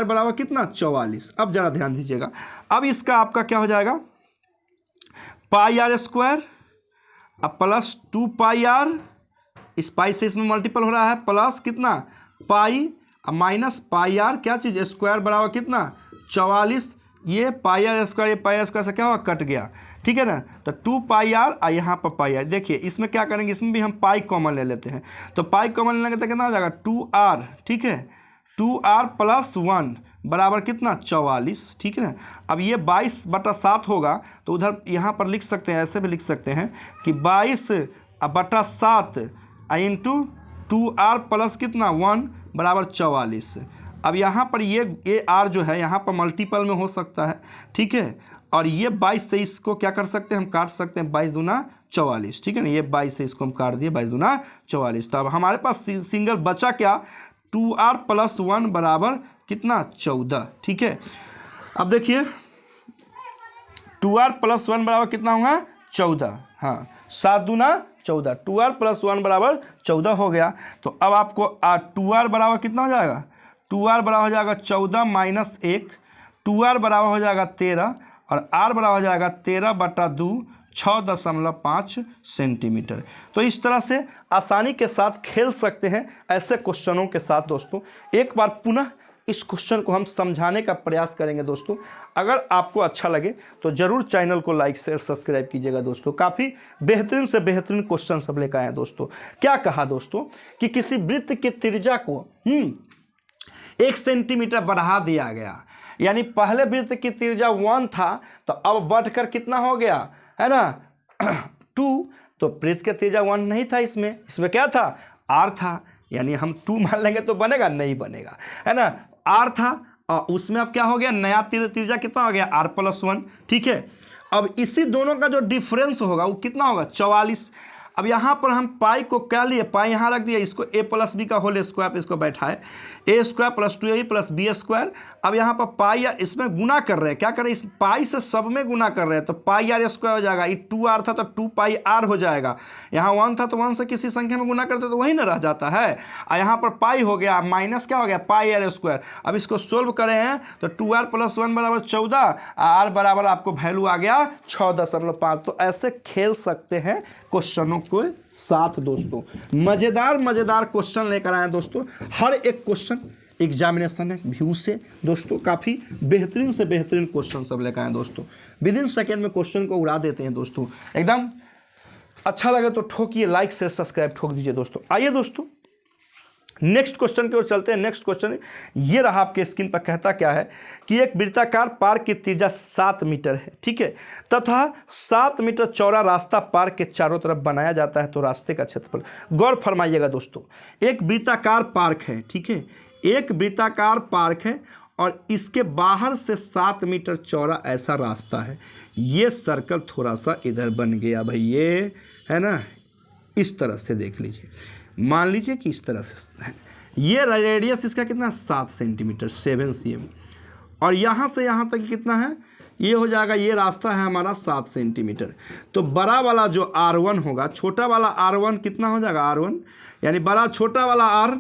S1: बराबर कितना, 44। अब जरा ध्यान दीजिएगा, अब इसका आपका क्या हो जाएगा, पाई r² अब प्लस 2 पाई r, इस पाई से इसमें मल्टीपल हो रहा है, प्लस कितना पाई अब माइनस पाई r क्या चीज़, स्क्वायर बराबर कितना 44। ये पाई r², ये पाई r² से क्या हुआ, कट गया, ठीक है ना। तो 2 पाई r और यहाँ पर पाई r। देखिए इसमें क्या करेंगे, इसमें भी हम पाई कॉमन ले लेते हैं, तो पाई कॉमन लेंगे तो कितना हो जाएगा, 2r, ठीक है, 2r+1 बराबर कितना, 44, ठीक है ना। अब ये 22/7 होगा, तो उधर यहाँ पर लिख सकते हैं, ऐसे भी लिख सकते हैं कि 22/7 इंटू 2r प्लस कितना 1 बराबर 44। अब यहाँ पर ये r जो है यहाँ पर मल्टीपल में हो सकता है, ठीक है। और ये 22 से इसको क्या कर सकते हैं, हम काट सकते हैं, 22 दूना 44, ठीक है ना। ये 22 से इसको हम काट दिए, 22 दूना 44। तो अब हमारे पास सिंगल बचा क्या, 2r + 1 बराबर कितना, 14, ठीक है। अब देखिए 2r + 1 बराबर कितना होगा, 14, हाँ 7 दूना 14, 2r + 1 बराबर 14 हो गया। तो अब आपको 2r बराबर कितना हो जाएगा, 2r बराबर हो जाएगा 14 - 1, 2r बराबर हो जाएगा 13 और r बराबर हो जाएगा 13/2, 6.5 सेंटीमीटर। तो इस तरह से आसानी के साथ खेल सकते हैं ऐसे क्वेश्चनों के साथ दोस्तों। एक बार पुनः इस क्वेश्चन को हम समझाने का प्रयास करेंगे दोस्तों। अगर आपको अच्छा लगे तो ज़रूर चैनल को लाइक शेयर सब्सक्राइब कीजिएगा दोस्तों। काफ़ी बेहतरीन से बेहतरीन क्वेश्चन सब लेकर आए हैं दोस्तों। क्या कहा दोस्तों कि किसी वृत्त की त्रिज्या को 1 सेंटीमीटर बढ़ा दिया गया, यानी पहले वृत्त की त्रिज्या 1 था तो अब बढ़कर कितना हो गया, है ना 2। तो वृत्त की त्रिज्या 1 नहीं था, इसमें क्या था, r था, यानी हम 2 मान लेंगे तो बनेगा, नहीं बनेगा, है ना। r था और उसमें अब क्या हो गया, नया त्रिज्या कितना हो गया, r + 1, ठीक है। अब इसी दोनों का जो डिफरेंस होगा वो कितना होगा, 44। अब यहाँ पर हम पाई को क्या लिए, पाई यहाँ रख दिया, इसको a + b का होल स्क्वायर पे इसको बैठाए, a² + 2ab + b²। अब यहाँ पर पाई या इसमें गुना कर रहे हैं, क्या कर रहे हैं, इस पाई से सब में गुना कर रहे हैं, तो पाई r² हो जाएगा। ये 2r था तो 2 पाई r हो जाएगा। यहाँ 1 था तो 1 से किसी संख्या में गुना करते तो वही ना रह जाता है। और यहाँ पर पाई हो गया माइनस क्या हो गया, पाई r²। अब इसको सोल्व करे हैं तो 2r + 1 बराबर 14, r बराबर आपको वैल्यू आ गया 6.5। तो ऐसे खेल सकते हैं क्वेश्चनों को साथ दोस्तों। मजेदार क्वेश्चन लेकर आए दोस्तों। हर एक क्वेश्चन एग्जामिनेशन है व्यू से दोस्तों, काफ़ी बेहतरीन से बेहतरीन क्वेश्चन सब लेकर आए दोस्तों। विदिन सेकेंड में क्वेश्चन को उड़ा देते हैं दोस्तों। एकदम अच्छा लगे तो ठोकिए, लाइक से सब्सक्राइब ठोक दीजिए दोस्तों। आइए दोस्तों नेक्स्ट क्वेश्चन की ओर चलते हैं। नेक्स्ट क्वेश्चन ये रहा आपके स्क्रीन पर। कहता क्या है कि एक वृत्ताकार पार्क की त्रिज्या 7 मीटर है, ठीक है, तथा 7 मीटर चौड़ा रास्ता पार्क के चारों तरफ बनाया जाता है, तो रास्ते का क्षेत्रफल। गौर फरमाइएगा दोस्तों, एक वृत्ताकार पार्क है, ठीक है, एक वृत्ताकार पार्क है और इसके बाहर से 7 मीटर चौड़ा ऐसा रास्ता है। ये सर्कल थोड़ा सा इधर बन गया भाई, ये है ना, इस तरह से देख लीजिए, मान लीजिए कि इस तरह से है। ये रेडियस इसका कितना, 7 सेंटीमीटर, 7 cm। और यहाँ से यहाँ तक कितना है, ये हो जाएगा, ये रास्ता है हमारा 7 सेंटीमीटर। तो बड़ा वाला जो r1 होगा, छोटा वाला r1 कितना हो जाएगा, r1, यानी बड़ा छोटा वाला r,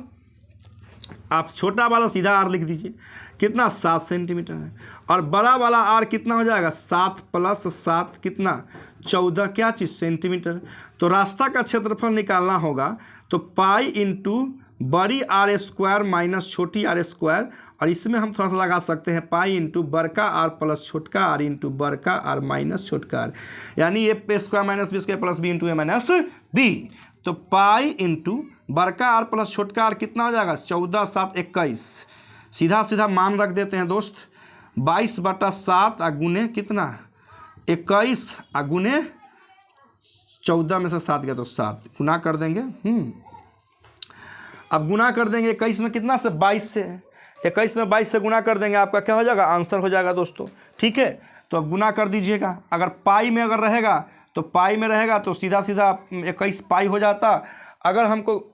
S1: आप छोटा वाला सीधा r लिख दीजिए, कितना 7 सेंटीमीटर है। और बड़ा वाला r कितना हो जाएगा, 7 + 7 कितना, 14 क्या चीज़, सेंटीमीटर। तो रास्ता का क्षेत्रफल निकालना होगा तो पाई इंटू बड़ी r² - छोटी r²। और इसमें हम थोड़ा सा लगा सकते हैं पाई इंटू बड़का r + छोटका r इंटू बड़का r - छोटका r, यानी a² - b² + b into a - b। तो पाई इंटू बड़का r + छोटका r कितना हो जाएगा, 14 × 7 = 21। सीधा सीधा मान रख देते हैं दोस्त, 22/7 गुने कितना, 21 गुने 14 में से 7 गया तो 7, गुना कर देंगे। अब गुना कर देंगे 21 में कितना से, 22 से, 21 में 22 से गुना कर देंगे, आपका क्या हो जाएगा, आंसर हो जाएगा दोस्तों, ठीक है। तो अब गुना कर दीजिएगा, अगर पाई में अगर रहेगा तो पाई में रहेगा तो सीधा सीधा 21 पाई हो जाता। अगर हमको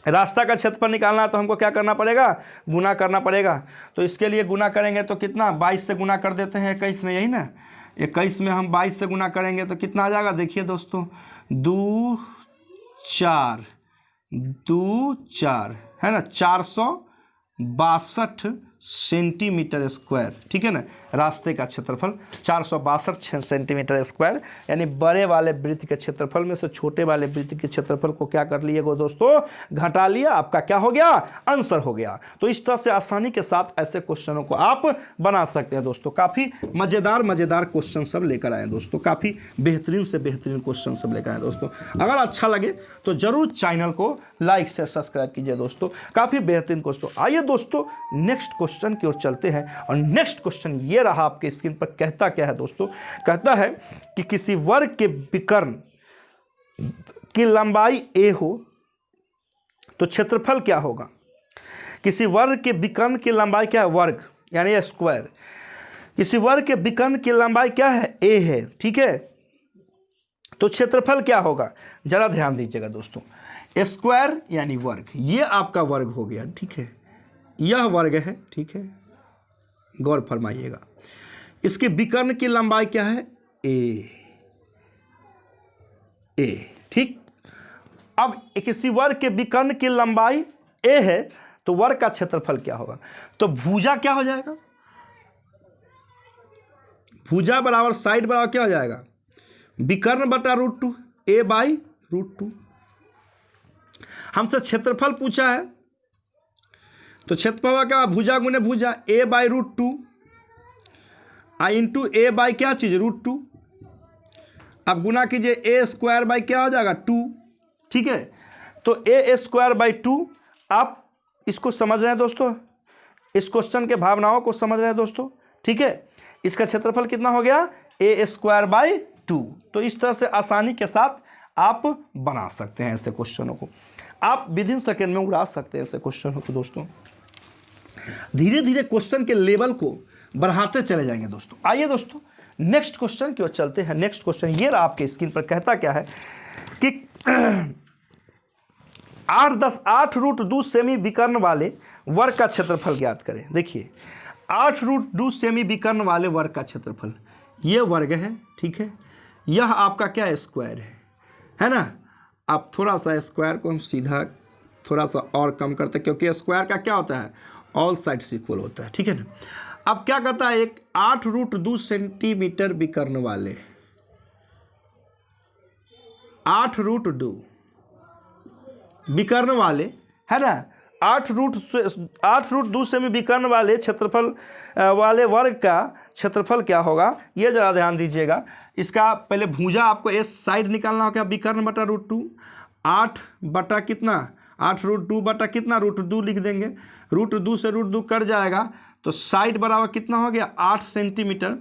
S1: रास्ता का क्षेत्रफल निकालना है तो हमको क्या करना पड़ेगा, गुना करना पड़ेगा। तो इसके लिए गुना करेंगे तो कितना, 22 से गुना कर देते हैं 21 में, यही ना, 21 में हम 22 से गुना करेंगे तो कितना आ जाएगा, देखिए दोस्तों, 2 4 है ना, 462 सेंटीमीटर स्क्वायर, ठीक है ना। रास्ते का क्षेत्रफल 462 सेंटीमीटर स्क्वायर, यानी बड़े वाले वृत्त के क्षेत्रफल में से छोटे वाले वृत्त के क्षेत्रफल को क्या कर लिए दोस्तों, घटा लिया, आपका क्या हो गया, आंसर हो गया। तो इस तरह से आसानी के साथ ऐसे क्वेश्चनों को आप बना सकते हैं दोस्तों। काफ़ी मज़ेदार क्वेश्चन सब लेकर आए दोस्तों, काफ़ी बेहतरीन से बेहतरीन क्वेश्चन सब लेकर आए दोस्तों। अगर अच्छा लगे तो ज़रूर चैनल को लाइक से सब्सक्राइब कीजिए दोस्तों, काफ़ी बेहतरीन क्वेश्चन। आइए दोस्तों नेक्स्ट क्वेश्चन की ओर चलते हैं। और नेक्स्ट क्वेश्चन ये रहा आपके स्क्रीन पर। कहता क्या है दोस्तों, कहता है कि किसी वर्ग के विकर्ण की लंबाई a हो तो क्षेत्रफल क्या होगा। किसी वर्ग के विकर्ण की लंबाई क्या है, वर्ग यानी स्क्वायर। किसी वर्ग के विकर्ण की लंबाई क्या है, ए है, ठीक है। तो क्षेत्रफल क्या होगा, जरा ध्यान दीजिएगा दोस्तों, स्क्वायर यानी वर्ग, ये आपका वर्ग हो गया, ठीक है, यह वर्ग है, ठीक है, गौर फरमाइएगा। इसके विकर्ण की लंबाई क्या है, ए, ठीक। अब किसी वर्ग के विकर्ण की लंबाई ए है तो वर्ग का क्षेत्रफल क्या होगा, तो भुजा क्या हो जाएगा, भुजा बराबर साइड बराबर क्या हो जाएगा, विकर्ण बटा √2, ए बाई √2। हमसे क्षेत्रफल पूछा है तो क्षेत्रफल क्या, भुजा गुने भुजा, ए बाई √2 इंटू ए बाई क्या चीज, √2। अब गुना कीजिए, ए स्क्वायर बाई क्या हो जाएगा, 2, ठीक है। तो ए स्क्वायर बाई 2, आप इसको समझ रहे हैं दोस्तों, इस क्वेश्चन के भावनाओं को समझ रहे हैं दोस्तों, ठीक है। इसका क्षेत्रफल कितना हो गया, ए स्क्वायर बाई 2। तो इस तरह से आसानी के साथ आप बना सकते हैं ऐसे क्वेश्चनों को, आप विद इन सेकेंड में उड़ा सकते हैं ऐसे क्वेश्चनों को दोस्तों। धीरे धीरे क्वेश्चन के लेवल को बढ़ाते चले जाएंगे दोस्तों। आइए दोस्तों नेक्स्ट क्वेश्चन की ओर चलते हैं। नेक्स्ट क्वेश्चन ये रहा आपके स्क्रीन पर, कहता क्या है कि 8√2 सेमी विकर्ण वाले वर्ग का क्षेत्रफल ज्ञात करें। देखिए 8√2 सेमी विकर्ण वाले वर्ग का क्षेत्रफल, ये वर्ग है, ठीक है, यह आपका क्या है, स्क्वायर है ना। आप थोड़ा सा स्क्वायर को हम सीधा थोड़ा सा और कम करते हैं, क्योंकि स्क्वायर का क्या होता है, ऑल साइड्स इक्वल होता है, ठीक है ना। अब क्या करता है, एक 8√2 सेंटीमीटर विकर्ण वाले, 8√2 विकर्ण वाले है ना, 8√2 सेमी विकर्ण वाले क्षेत्रफल वाले वर्ग का क्षेत्रफल क्या होगा, ये जरा ध्यान दीजिएगा। इसका पहले भुजा आपको इस साइड निकालना होगा, विकर्ण बटा √2, 8 बटा कितना, 8√2 बटा कितना, √2 लिख देंगे, √2 से √2 कट जाएगा, तो साइड बराबर कितना हो गया, 8 सेंटीमीटर।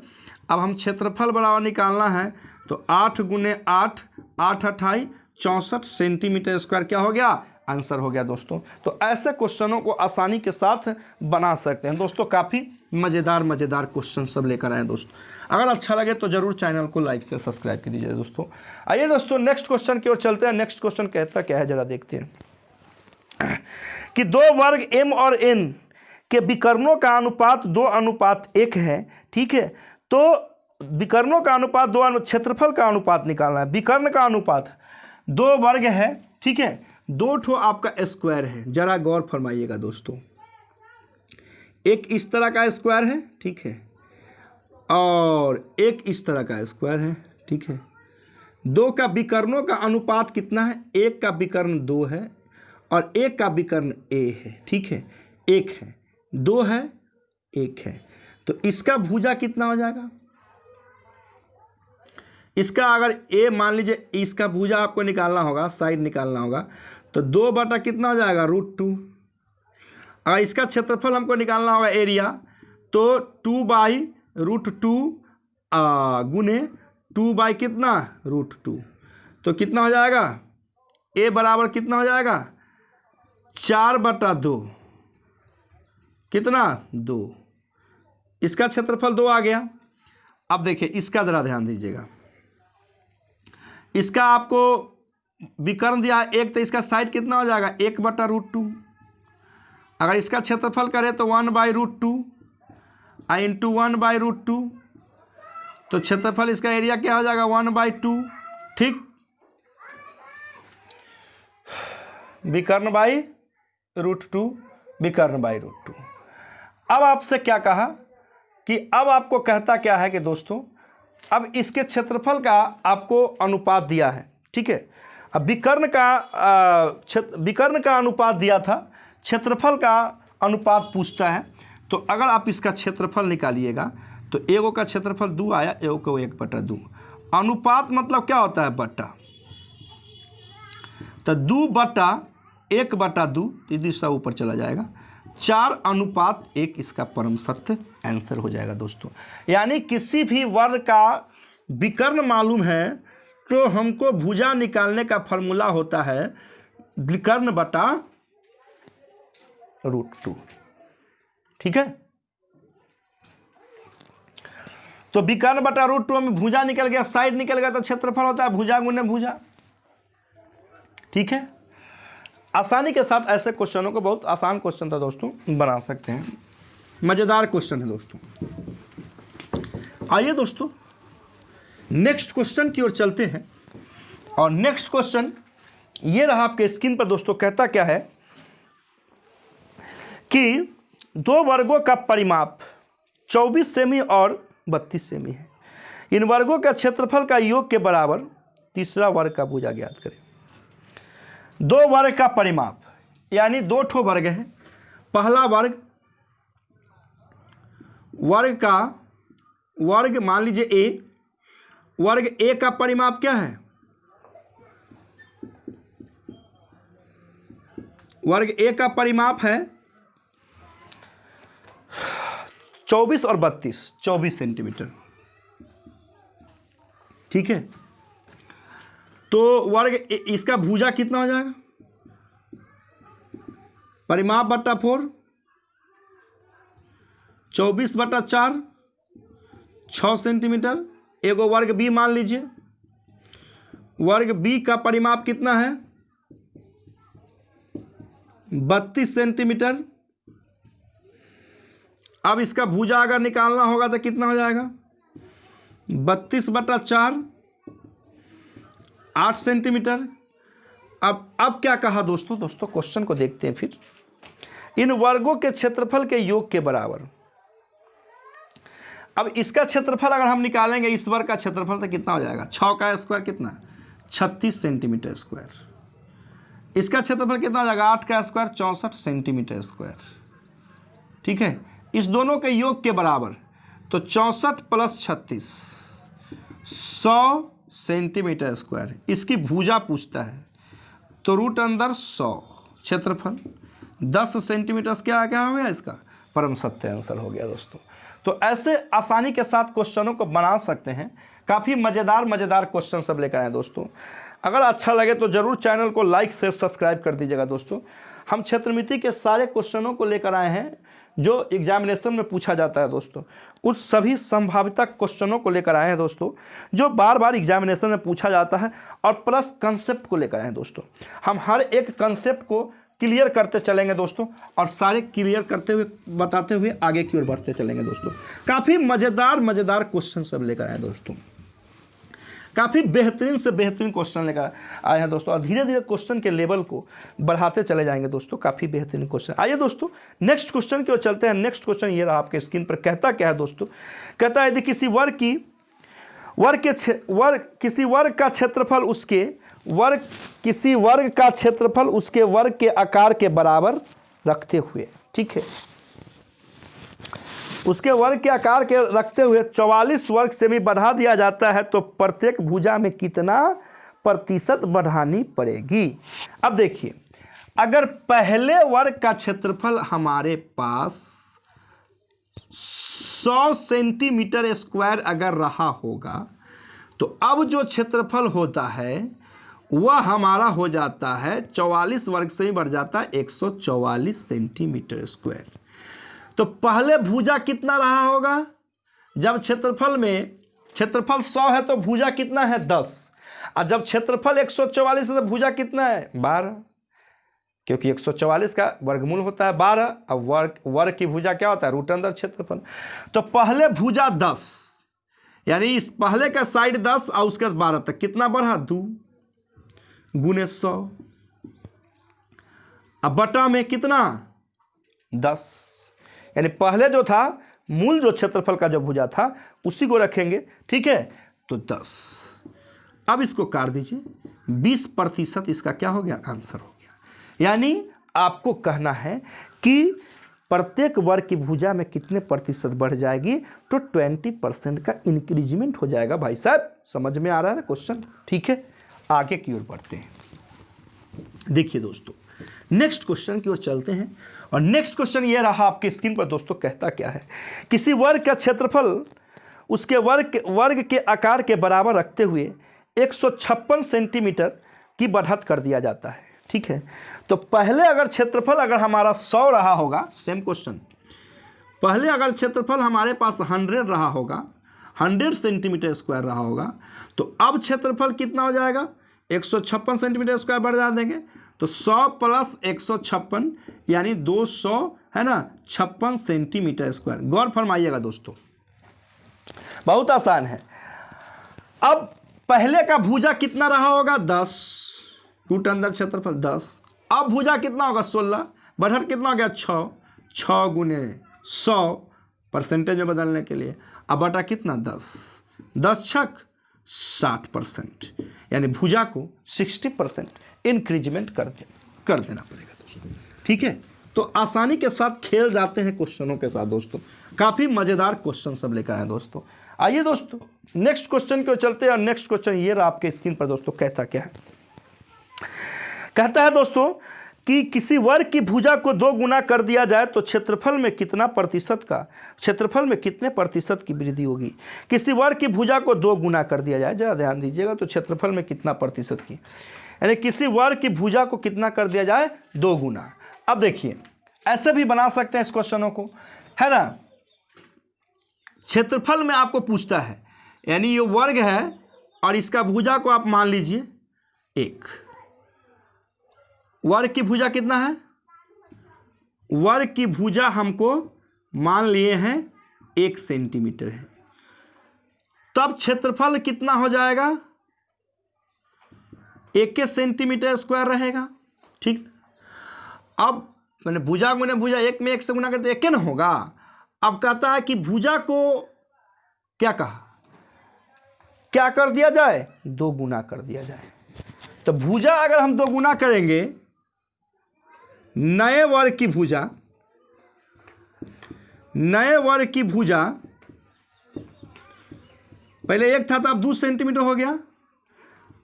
S1: अब हम क्षेत्रफल बराबर निकालना है, तो 8 गुने 8, 8 8 64 सेंटीमीटर स्क्वायर क्या हो गया, आंसर हो गया दोस्तों। तो ऐसे क्वेश्चनों को आसानी के साथ बना सकते हैं दोस्तों। काफ़ी मज़ेदार क्वेश्चन सब लेकर आए दोस्तों। अगर अच्छा लगे तो ज़रूर चैनल को लाइक से सब्सक्राइब कर दीजिए दोस्तों। आइए दोस्तों नेक्स्ट क्वेश्चन की ओर चलते हैं। नेक्स्ट क्वेश्चन कहता क्या है, जरा देखते हैं कि दो वर्ग m और n के विकर्णों का अनुपात 2:1 है, ठीक है। तो विकर्णों का अनुपात 2, क्षेत्रफल का अनुपात निकालना है। विकर्ण का अनुपात, 2 वर्ग है, ठीक है, 2 ठो आपका स्क्वायर है। जरा गौर फरमाइएगा दोस्तों, एक इस तरह का स्क्वायर है, ठीक है, और एक इस तरह का स्क्वायर है, ठीक है। 2 का विकर्णों का अनुपात कितना है, 1 का विकर्ण 2 है और 1 का विकर्ण a है, ठीक है, 1 है, 2 है, 1 है। तो इसका भुजा कितना हो जाएगा, इसका अगर a मान लीजिए, इसका भुजा आपको निकालना होगा, साइड निकालना होगा, तो 2 बटा कितना हो जाएगा, √2। अगर इसका क्षेत्रफल हमको निकालना होगा, एरिया, तो 2 बाई √2 गुने 2 बाई कितना, √2, तो कितना हो जाएगा, a बराबर कितना हो जाएगा, 4 बटा 2, कितना, 2। इसका क्षेत्रफल 2 आ गया। अब देखिए इसका ज़रा ध्यान दीजिएगा, इसका आपको विकर्ण दिया है 1, तो इसका साइड कितना हो जाएगा, 1 बटा √2। अगर इसका क्षेत्रफल करें तो 1/√2 इंटू 1/√2, तो क्षेत्रफल इसका एरिया क्या हो जाएगा, 1/2, ठीक, विकर्ण बाई √2, विकर्ण बाई √2। अब आपसे क्या कहा कि अब आपको कहता क्या है कि दोस्तों, अब इसके क्षेत्रफल का आपको अनुपात दिया है, ठीक है। अब विकर्ण का अनुपात दिया था, क्षेत्रफल का अनुपात पूछता है। तो अगर आप इसका क्षेत्रफल निकालिएगा तो एगो का क्षेत्रफल 2 आया, एगो को 1 बटा 2। अनुपात मतलब क्या होता है, बटा, तो 2 बटा 1 बटा 2, ये दूसरा ऊपर चला जाएगा, 4:1 इसका परम सत्य आंसर हो जाएगा दोस्तों। यानी किसी भी वर्ग का विकर्ण मालूम है तो हमको भुजा निकालने का फॉर्मूला होता है विकर्ण बटा √2। ठीक है, तो विकर्ण बटा √2 में भुजा निकल गया, साइड निकल गया तो क्षेत्रफल होता है भुजा गुने भुजा। ठीक है, आसानी के साथ ऐसे क्वेश्चनों को, बहुत आसान क्वेश्चन था दोस्तों, बना सकते हैं। मजेदार क्वेश्चन है दोस्तों। आइए दोस्तों नेक्स्ट क्वेश्चन की ओर चलते हैं। और नेक्स्ट क्वेश्चन ये रहा आपके स्क्रीन पर दोस्तों। कहता क्या है कि दो वर्गों का परिमाप 24 सेमी और 32 सेमी है। इन वर्गों का क्षेत्रफल का योग के बराबर तीसरा वर्ग का भुजा ज्ञात करें। दो वर्ग का परिमाप यानी दो ठो वर्ग है। पहला वर्ग मान लीजिए ए। वर्ग ए का परिमाप क्या है? वर्ग ए का परिमाप है 24 और 32, 24 सेंटीमीटर। ठीक है, तो वर्ग इसका भुजा कितना हो जाएगा? परिमाप बटा 4, 24 बटा 4, 6 सेंटीमीटर। एगो वर्ग बी मान लीजिए। वर्ग बी का परिमाप कितना है? 32 सेंटीमीटर। अब इसका भुजा अगर निकालना होगा तो कितना हो जाएगा? 32 बटा 4, 8 सेंटीमीटर। अब क्या कहा दोस्तों क्वेश्चन को देखते हैं फिर। इन वर्गों के क्षेत्रफल के योग के बराबर। अब इसका क्षेत्रफल अगर हम निकालेंगे, इस वर्ग का क्षेत्रफल तो कितना हो जाएगा? 6 का स्क्वायर कितना? 36 सेंटीमीटर स्क्वायर। इसका क्षेत्रफल कितना हो जाएगा? 8 का स्क्वायर 64 सेंटीमीटर स्क्वायर। ठीक है, इस दोनों के योग के बराबर, तो 64 प्लस 36 100 सेंटीमीटर स्क्वायर। इसकी भुजा पूछता है तो रूट अंदर 100, क्षेत्रफल 10 सेंटीमीटर क्या हो गया? इसका परम सत्य आंसर हो गया दोस्तों। तो ऐसे आसानी के साथ क्वेश्चनों को बना सकते हैं। काफ़ी मज़ेदार क्वेश्चन सब लेकर आए दोस्तों। अगर अच्छा लगे तो ज़रूर चैनल को लाइक शेयर सब्सक्राइब कर दीजिएगा दोस्तों। हम क्षेत्रमिति के सारे क्वेश्चनों को लेकर आए हैं जो एग्जामिनेशन में पूछा जाता है दोस्तों। उस सभी संभावित क्वेश्चनों को लेकर आए हैं दोस्तों जो बार बार एग्जामिनेशन में पूछा जाता है, और प्लस कंसेप्ट को लेकर आए हैं दोस्तों। हम हर एक कंसेप्ट को क्लियर करते चलेंगे दोस्तों, और सारे क्लियर करते हुए बताते हुए आगे की ओर बढ़ते चलेंगे दोस्तों। काफ़ी मज़ेदार क्वेश्चन सब लेकर आए हैं दोस्तों। काफ़ी बेहतरीन से बेहतरीन क्वेश्चन लेकर आए हैं दोस्तों, और धीरे धीरे क्वेश्चन के लेवल को बढ़ाते चले जाएंगे दोस्तों। काफ़ी बेहतरीन क्वेश्चन। आइए दोस्तों नेक्स्ट क्वेश्चन की ओर चलते हैं। नेक्स्ट क्वेश्चन ये रहा आपके स्क्रीन पर। कहता क्या है दोस्तों? कहता है यदि किसी वर्ग का क्षेत्रफल उसके वर्ग के आकार के बराबर रखते हुए, ठीक है, उसके वर्ग के आकार के रखते हुए 44 वर्ग सेमी बढ़ा दिया जाता है तो प्रत्येक भुजा में कितना प्रतिशत बढ़ानी पड़ेगी? अब देखिए, अगर पहले वर्ग का क्षेत्रफल हमारे पास 100 सेंटीमीटर स्क्वायर अगर रहा होगा, तो अब जो क्षेत्रफल होता है वह हमारा हो जाता है 44 वर्ग से ही बढ़ जाता है 144 सेंटीमीटर स्क्वायर। तो पहले भुजा कितना रहा होगा? जब क्षेत्रफल 100 है तो भुजा कितना है? 10। और जब क्षेत्रफल 144 है तो भुजा कितना है? 12, क्योंकि 144 का वर्गमूल होता है 12। अब वर्ग की भुजा क्या होता है? रूट अंदर क्षेत्रफल। तो पहले भुजा 10, यानी इस पहले का साइड 10 और उसके बाद 12 तक कितना बढ़ा? 2 गुने 100। अब बटा में कितना? 10, यानी पहले जो था मूल जो क्षेत्रफल का जो भुजा था उसी को रखेंगे। ठीक है, तो 10। अब इसको काट दीजिए, 20% इसका क्या हो गया? आंसर हो गया। यानी आपको कहना है कि प्रत्येक वर्ग की भुजा में कितने प्रतिशत बढ़ जाएगी? तो 20% का इंक्रीजमेंट हो जाएगा। भाई साहब समझ में आ रहा है क्वेश्चन? ठीक है, आगे की ओर बढ़ते हैं। देखिए दोस्तों नेक्स्ट क्वेश्चन की ओर चलते हैं, और नेक्स्ट क्वेश्चन ये रहा आपके स्क्रीन पर दोस्तों। कहता क्या है? किसी वर्ग का क्षेत्रफल उसके वर्ग के आकार के बराबर रखते हुए 156 सेंटीमीटर की बढ़त कर दिया जाता है। ठीक है। तो पहले अगर क्षेत्रफल अगर हमारा 100 रहा होगा, सेम क्वेश्चन, पहले अगर क्षेत्रफल हमारे पास 100 रहा होगा, 100 सेंटीमीटर स्क्वायर रहा होगा, तो अब क्षेत्रफल कितना हो जाएगा, 156 सेंटीमीटर स्क्वायर बढ़ जा देंगे, तो 100 प्लस 156 यानी 200 है ना 56 सेंटीमीटर स्क्वायर। गौर फरमाइएगा दोस्तों, बहुत आसान है। अब पहले का भुजा कितना रहा होगा, 10, रूट अंदर क्षेत्रफल 10। अब भुजा कितना होगा, 16, बढ़त कितना हो गया, 6 गुने 100 परसेंटेज में बदलने के लिए, अब बटा कितना, 10 छक 60%, यानी भुजा को 60% इंक्रीजमेंट कर देना पड़ेगा दोस्तों, ठीक है। तो आसानी के साथ खेल जाते हैं क्वेश्चनों के साथ दोस्तों, काफ़ी मज़ेदार क्वेश्चन सब लेकर आए दोस्तों। आइए दोस्तों नेक्स्ट क्वेश्चन की ओर चलते हैं, और नेक्स्ट क्वेश्चन ये रहा आपके स्क्रीन पर दोस्तों। कहता क्या है, कहता है दोस्तों कि किसी वर्ग की भुजा को 2 गुना कर दिया जाए तो क्षेत्रफल में कितना प्रतिशत का, क्षेत्रफल में कितने प्रतिशत की वृद्धि होगी। किसी वर्ग की भुजा को 2 गुना कर दिया जाए, जरा ध्यान दीजिएगा, तो क्षेत्रफल में कितना प्रतिशत की, यानी किसी वर्ग की भुजा को कितना कर दिया जाए, 2 गुना। अब देखिए ऐसे भी बना सकते हैं इस क्वेश्चनों को, है ना। क्षेत्रफल में आपको पूछता है, यानी ये वर्ग है और इसका भुजा को आप मान लीजिए 1। वर्ग की भुजा कितना है, वर्ग की भुजा हमको मान लिए हैं 1 सेंटीमीटर है, तब क्षेत्रफल कितना हो जाएगा, 1 सेंटीमीटर स्क्वायर रहेगा, ठीक। अब मैंने भुजा गुने भुजा 1 में 1 से गुना करते 1 न होगा। अब कहता है कि भुजा को क्या कहा, क्या कर दिया जाए, 2 गुना कर दिया जाए। तो भुजा अगर हम 2 गुना करेंगे, नए वर्ग की भुजा, नए वर्ग की भुजा पहले 1 था तो अब 2 सेंटीमीटर हो गया।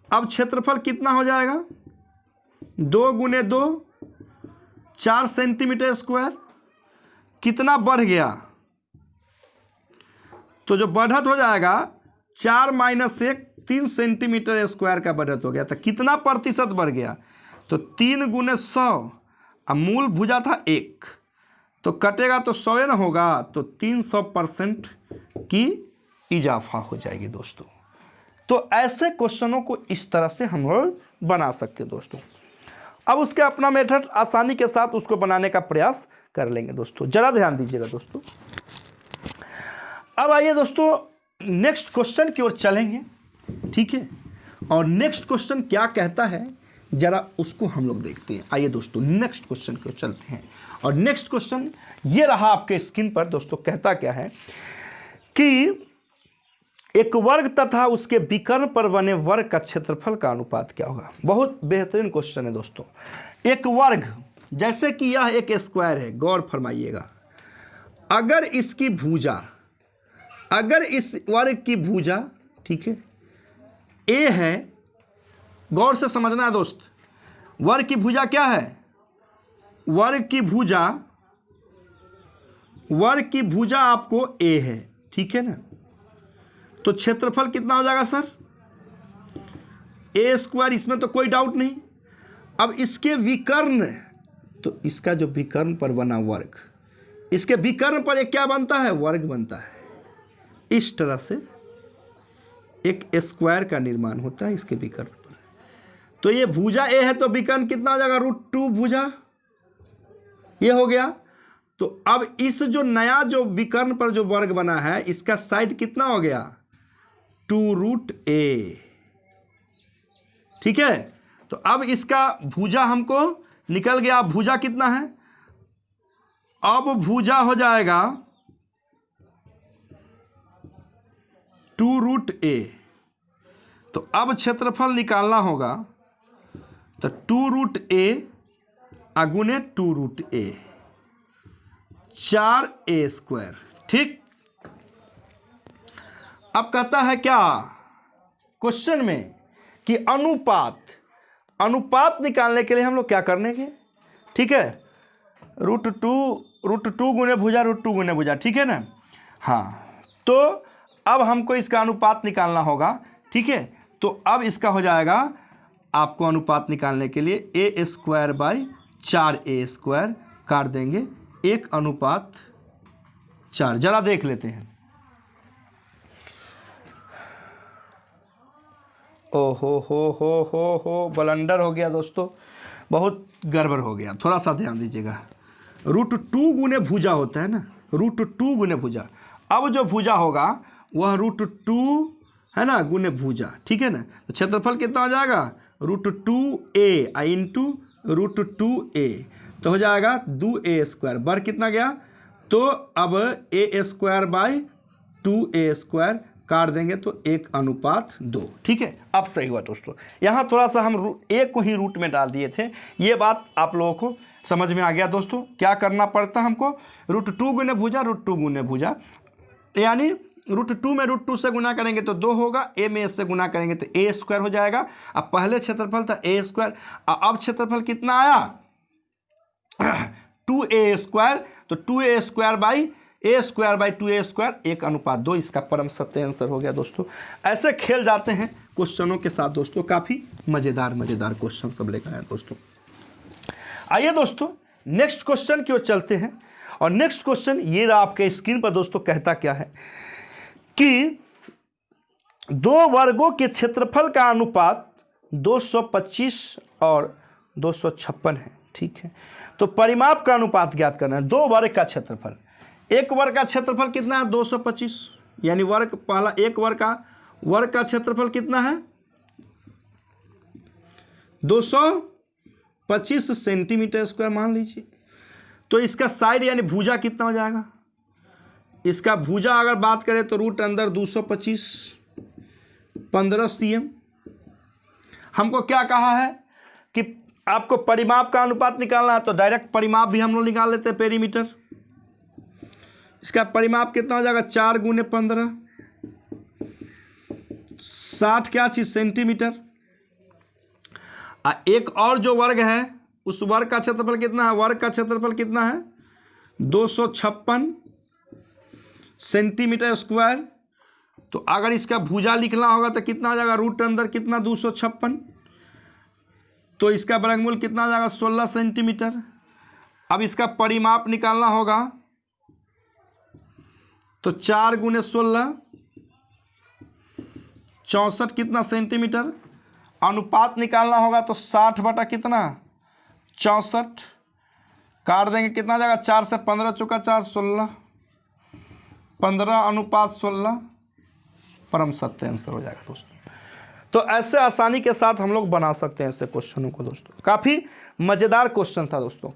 S1: अब क्षेत्रफल कितना हो जाएगा, 2 गुने 2 4 सेंटीमीटर स्क्वायर, कितना बढ़ गया, तो जो बढ़त हो जाएगा 4 माइनस 1 3 सेंटीमीटर स्क्वायर का बढ़त हो गया। तो कितना प्रतिशत बढ़ गया, तो 3 गुने 100, अब मूल भुजा था 1, तो कटेगा तो 100 न होगा, तो 300% की इजाफा हो जाएगी दोस्तों। तो ऐसे क्वेश्चनों को इस तरह से हम लोग बना सकते हैं दोस्तों। अब उसके अपना मेथड आसानी के साथ उसको बनाने का प्रयास कर लेंगे दोस्तों, जरा ध्यान दीजिएगा दोस्तों। अब आइए दोस्तों नेक्स्ट क्वेश्चन की ओर चलेंगे, ठीक है। और नेक्स्ट क्वेश्चन क्या कहता है जरा उसको हम लोग देखते हैं। आइए दोस्तों नेक्स्ट क्वेश्चन की ओर चलते हैं, और नेक्स्ट क्वेश्चन ये रहा आपके स्क्रीन पर दोस्तों। कहता क्या है कि एक वर्ग तथा उसके विकर्ण पर बने वर्ग का क्षेत्रफल का अनुपात क्या होगा। बहुत बेहतरीन क्वेश्चन है दोस्तों। एक वर्ग, जैसे कि यह एक स्क्वायर है, गौर फरमाइएगा, अगर इसकी भुजा, अगर इस वर्ग की भुजा, ठीक है, ए है, गौर से समझना है दोस्त, वर्ग की भुजा क्या है, वर्ग की भुजा, वर्ग की भुजा आपको ए है, ठीक है ना। तो क्षेत्रफल कितना हो जाएगा सर, ए स्क्वायर, इसमें तो कोई डाउट नहीं। अब इसके विकर्ण, तो इसका जो विकर्ण पर बना वर्ग, इसके विकर्ण पर एक क्या बनता है, वर्ग बनता है। इस तरह से एक स्क्वायर का निर्माण होता है इसके विकर्ण पर। तो ये भुजा ए है तो विकर्ण कितना हो जाएगा, √2 भुजा, ये हो गया। तो अब इस जो नया जो विकर्ण पर जो वर्ग बना है, इसका साइड कितना हो गया, 2√a, ठीक है। तो अब इसका भुजा हमको निकल गया। भुजा कितना है, अब भुजा हो जाएगा 2√a। तो अब क्षेत्रफल निकालना होगा, तो 2√a अगुने 2√a, 4a स्क्वायर, ठीक। अब कहता है क्या क्वेश्चन में कि अनुपात, अनुपात निकालने के लिए हम लोग क्या करने के, ठीक है, √2 गुने भुजा, √2 गुने भुजा, ठीक है ना। हाँ, तो अब हमको इसका अनुपात निकालना होगा, ठीक है। तो अब इसका हो जाएगा आपको अनुपात निकालने के लिए ए स्क्वायर बाई 4a² काट देंगे 1:4। जरा देख लेते हैं। ओहो हो ब्लंडर हो गया दोस्तों, बहुत गड़बड़ हो गया, थोड़ा सा ध्यान दीजिएगा। √2 गुने भुजा होता है ना, √2 गुने भुजा। अब जो भुजा होगा वह √2 है ना गुने भुजा, ठीक है ना। तो क्षेत्रफल कितना हो जाएगा √2a इंटू √2a, तो हो जाएगा 2a²। बर कितना गया, तो अब a² बाई 2a² काट देंगे तो 1:2, ठीक है। अब सही हुआ दोस्तों। यहाँ थोड़ा सा हम a को ही रूट में डाल दिए थे, ये बात आप लोगों को समझ में आ गया दोस्तों। क्या करना पड़ता हमको, √2 गुने भुजा √2 गुने भुजा, यानी √2 में √2 से गुना करेंगे तो 2 होगा, a में s से गुना करेंगे तो a² हो जाएगा। अब पहले क्षेत्रफल था a², अब क्षेत्रफल कितना आया 2a², तो 2a² by a² by 2a², 1:2। इसका परम सत्य आंसर हो गया दोस्तों। ऐसे खेल जाते हैं क्वेश्चनों के साथ दोस्तों, काफ़ी मज़ेदार क्वेश्चन सब लेकर आए दोस्तों। आइए दोस्तों नेक्स्ट क्वेश्चन की ओर चलते हैं। और नेक्स्ट क्वेश्चन ये रहा आपके स्क्रीन पर दोस्तों। कहता क्या है कि 2 वर्गों के क्षेत्रफल का अनुपात 225 और 256 है, ठीक है। तो परिमाप का अनुपात ज्ञात करना है। 2 वर्ग का क्षेत्रफल, एक वर्ग का क्षेत्रफल कितना है 225, यानी वर्ग पहला एक वर्ग का क्षेत्रफल कितना है 225 सेंटीमीटर स्क्वायर मान लीजिए। तो इसका साइड यानी भुजा कितना हो जाएगा, इसका भुजा अगर बात करें तो √225 15 cm। हमको क्या कहा है कि आपको परिमाप का अनुपात निकालना है, तो डायरेक्ट परिमाप भी हम लोग निकाल लेते हैं, पेरीमीटर। इसका परिमाप कितना हो जाएगा 4 गुने 15, 60 क्या चीज सेंटीमीटर। एक और जो वर्ग है उस वर्ग का क्षेत्रफल कितना है, वर्ग का क्षेत्रफल कितना है 256 सेंटीमीटर स्क्वायर। तो अगर इसका भुजा लिखना होगा तो कितना हो जाएगा रूट अंदर कितना 256, तो इसका वर्गमूल कितना हो जाएगा 16 सेंटीमीटर। अब इसका परिमाप निकालना होगा तो 4 गुने 16 64 कितना सेंटीमीटर। अनुपात निकालना होगा तो 60 बटा कितना 64, काट देंगे कितना जाएगा 4 से 15 चुका 4 16, 15:16 परम सत्य आंसर हो जाएगा दोस्तों। तो ऐसे आसानी के साथ हम लोग बना सकते हैं ऐसे क्वेश्चनों को दोस्तों। काफ़ी मज़ेदार क्वेश्चन था दोस्तों।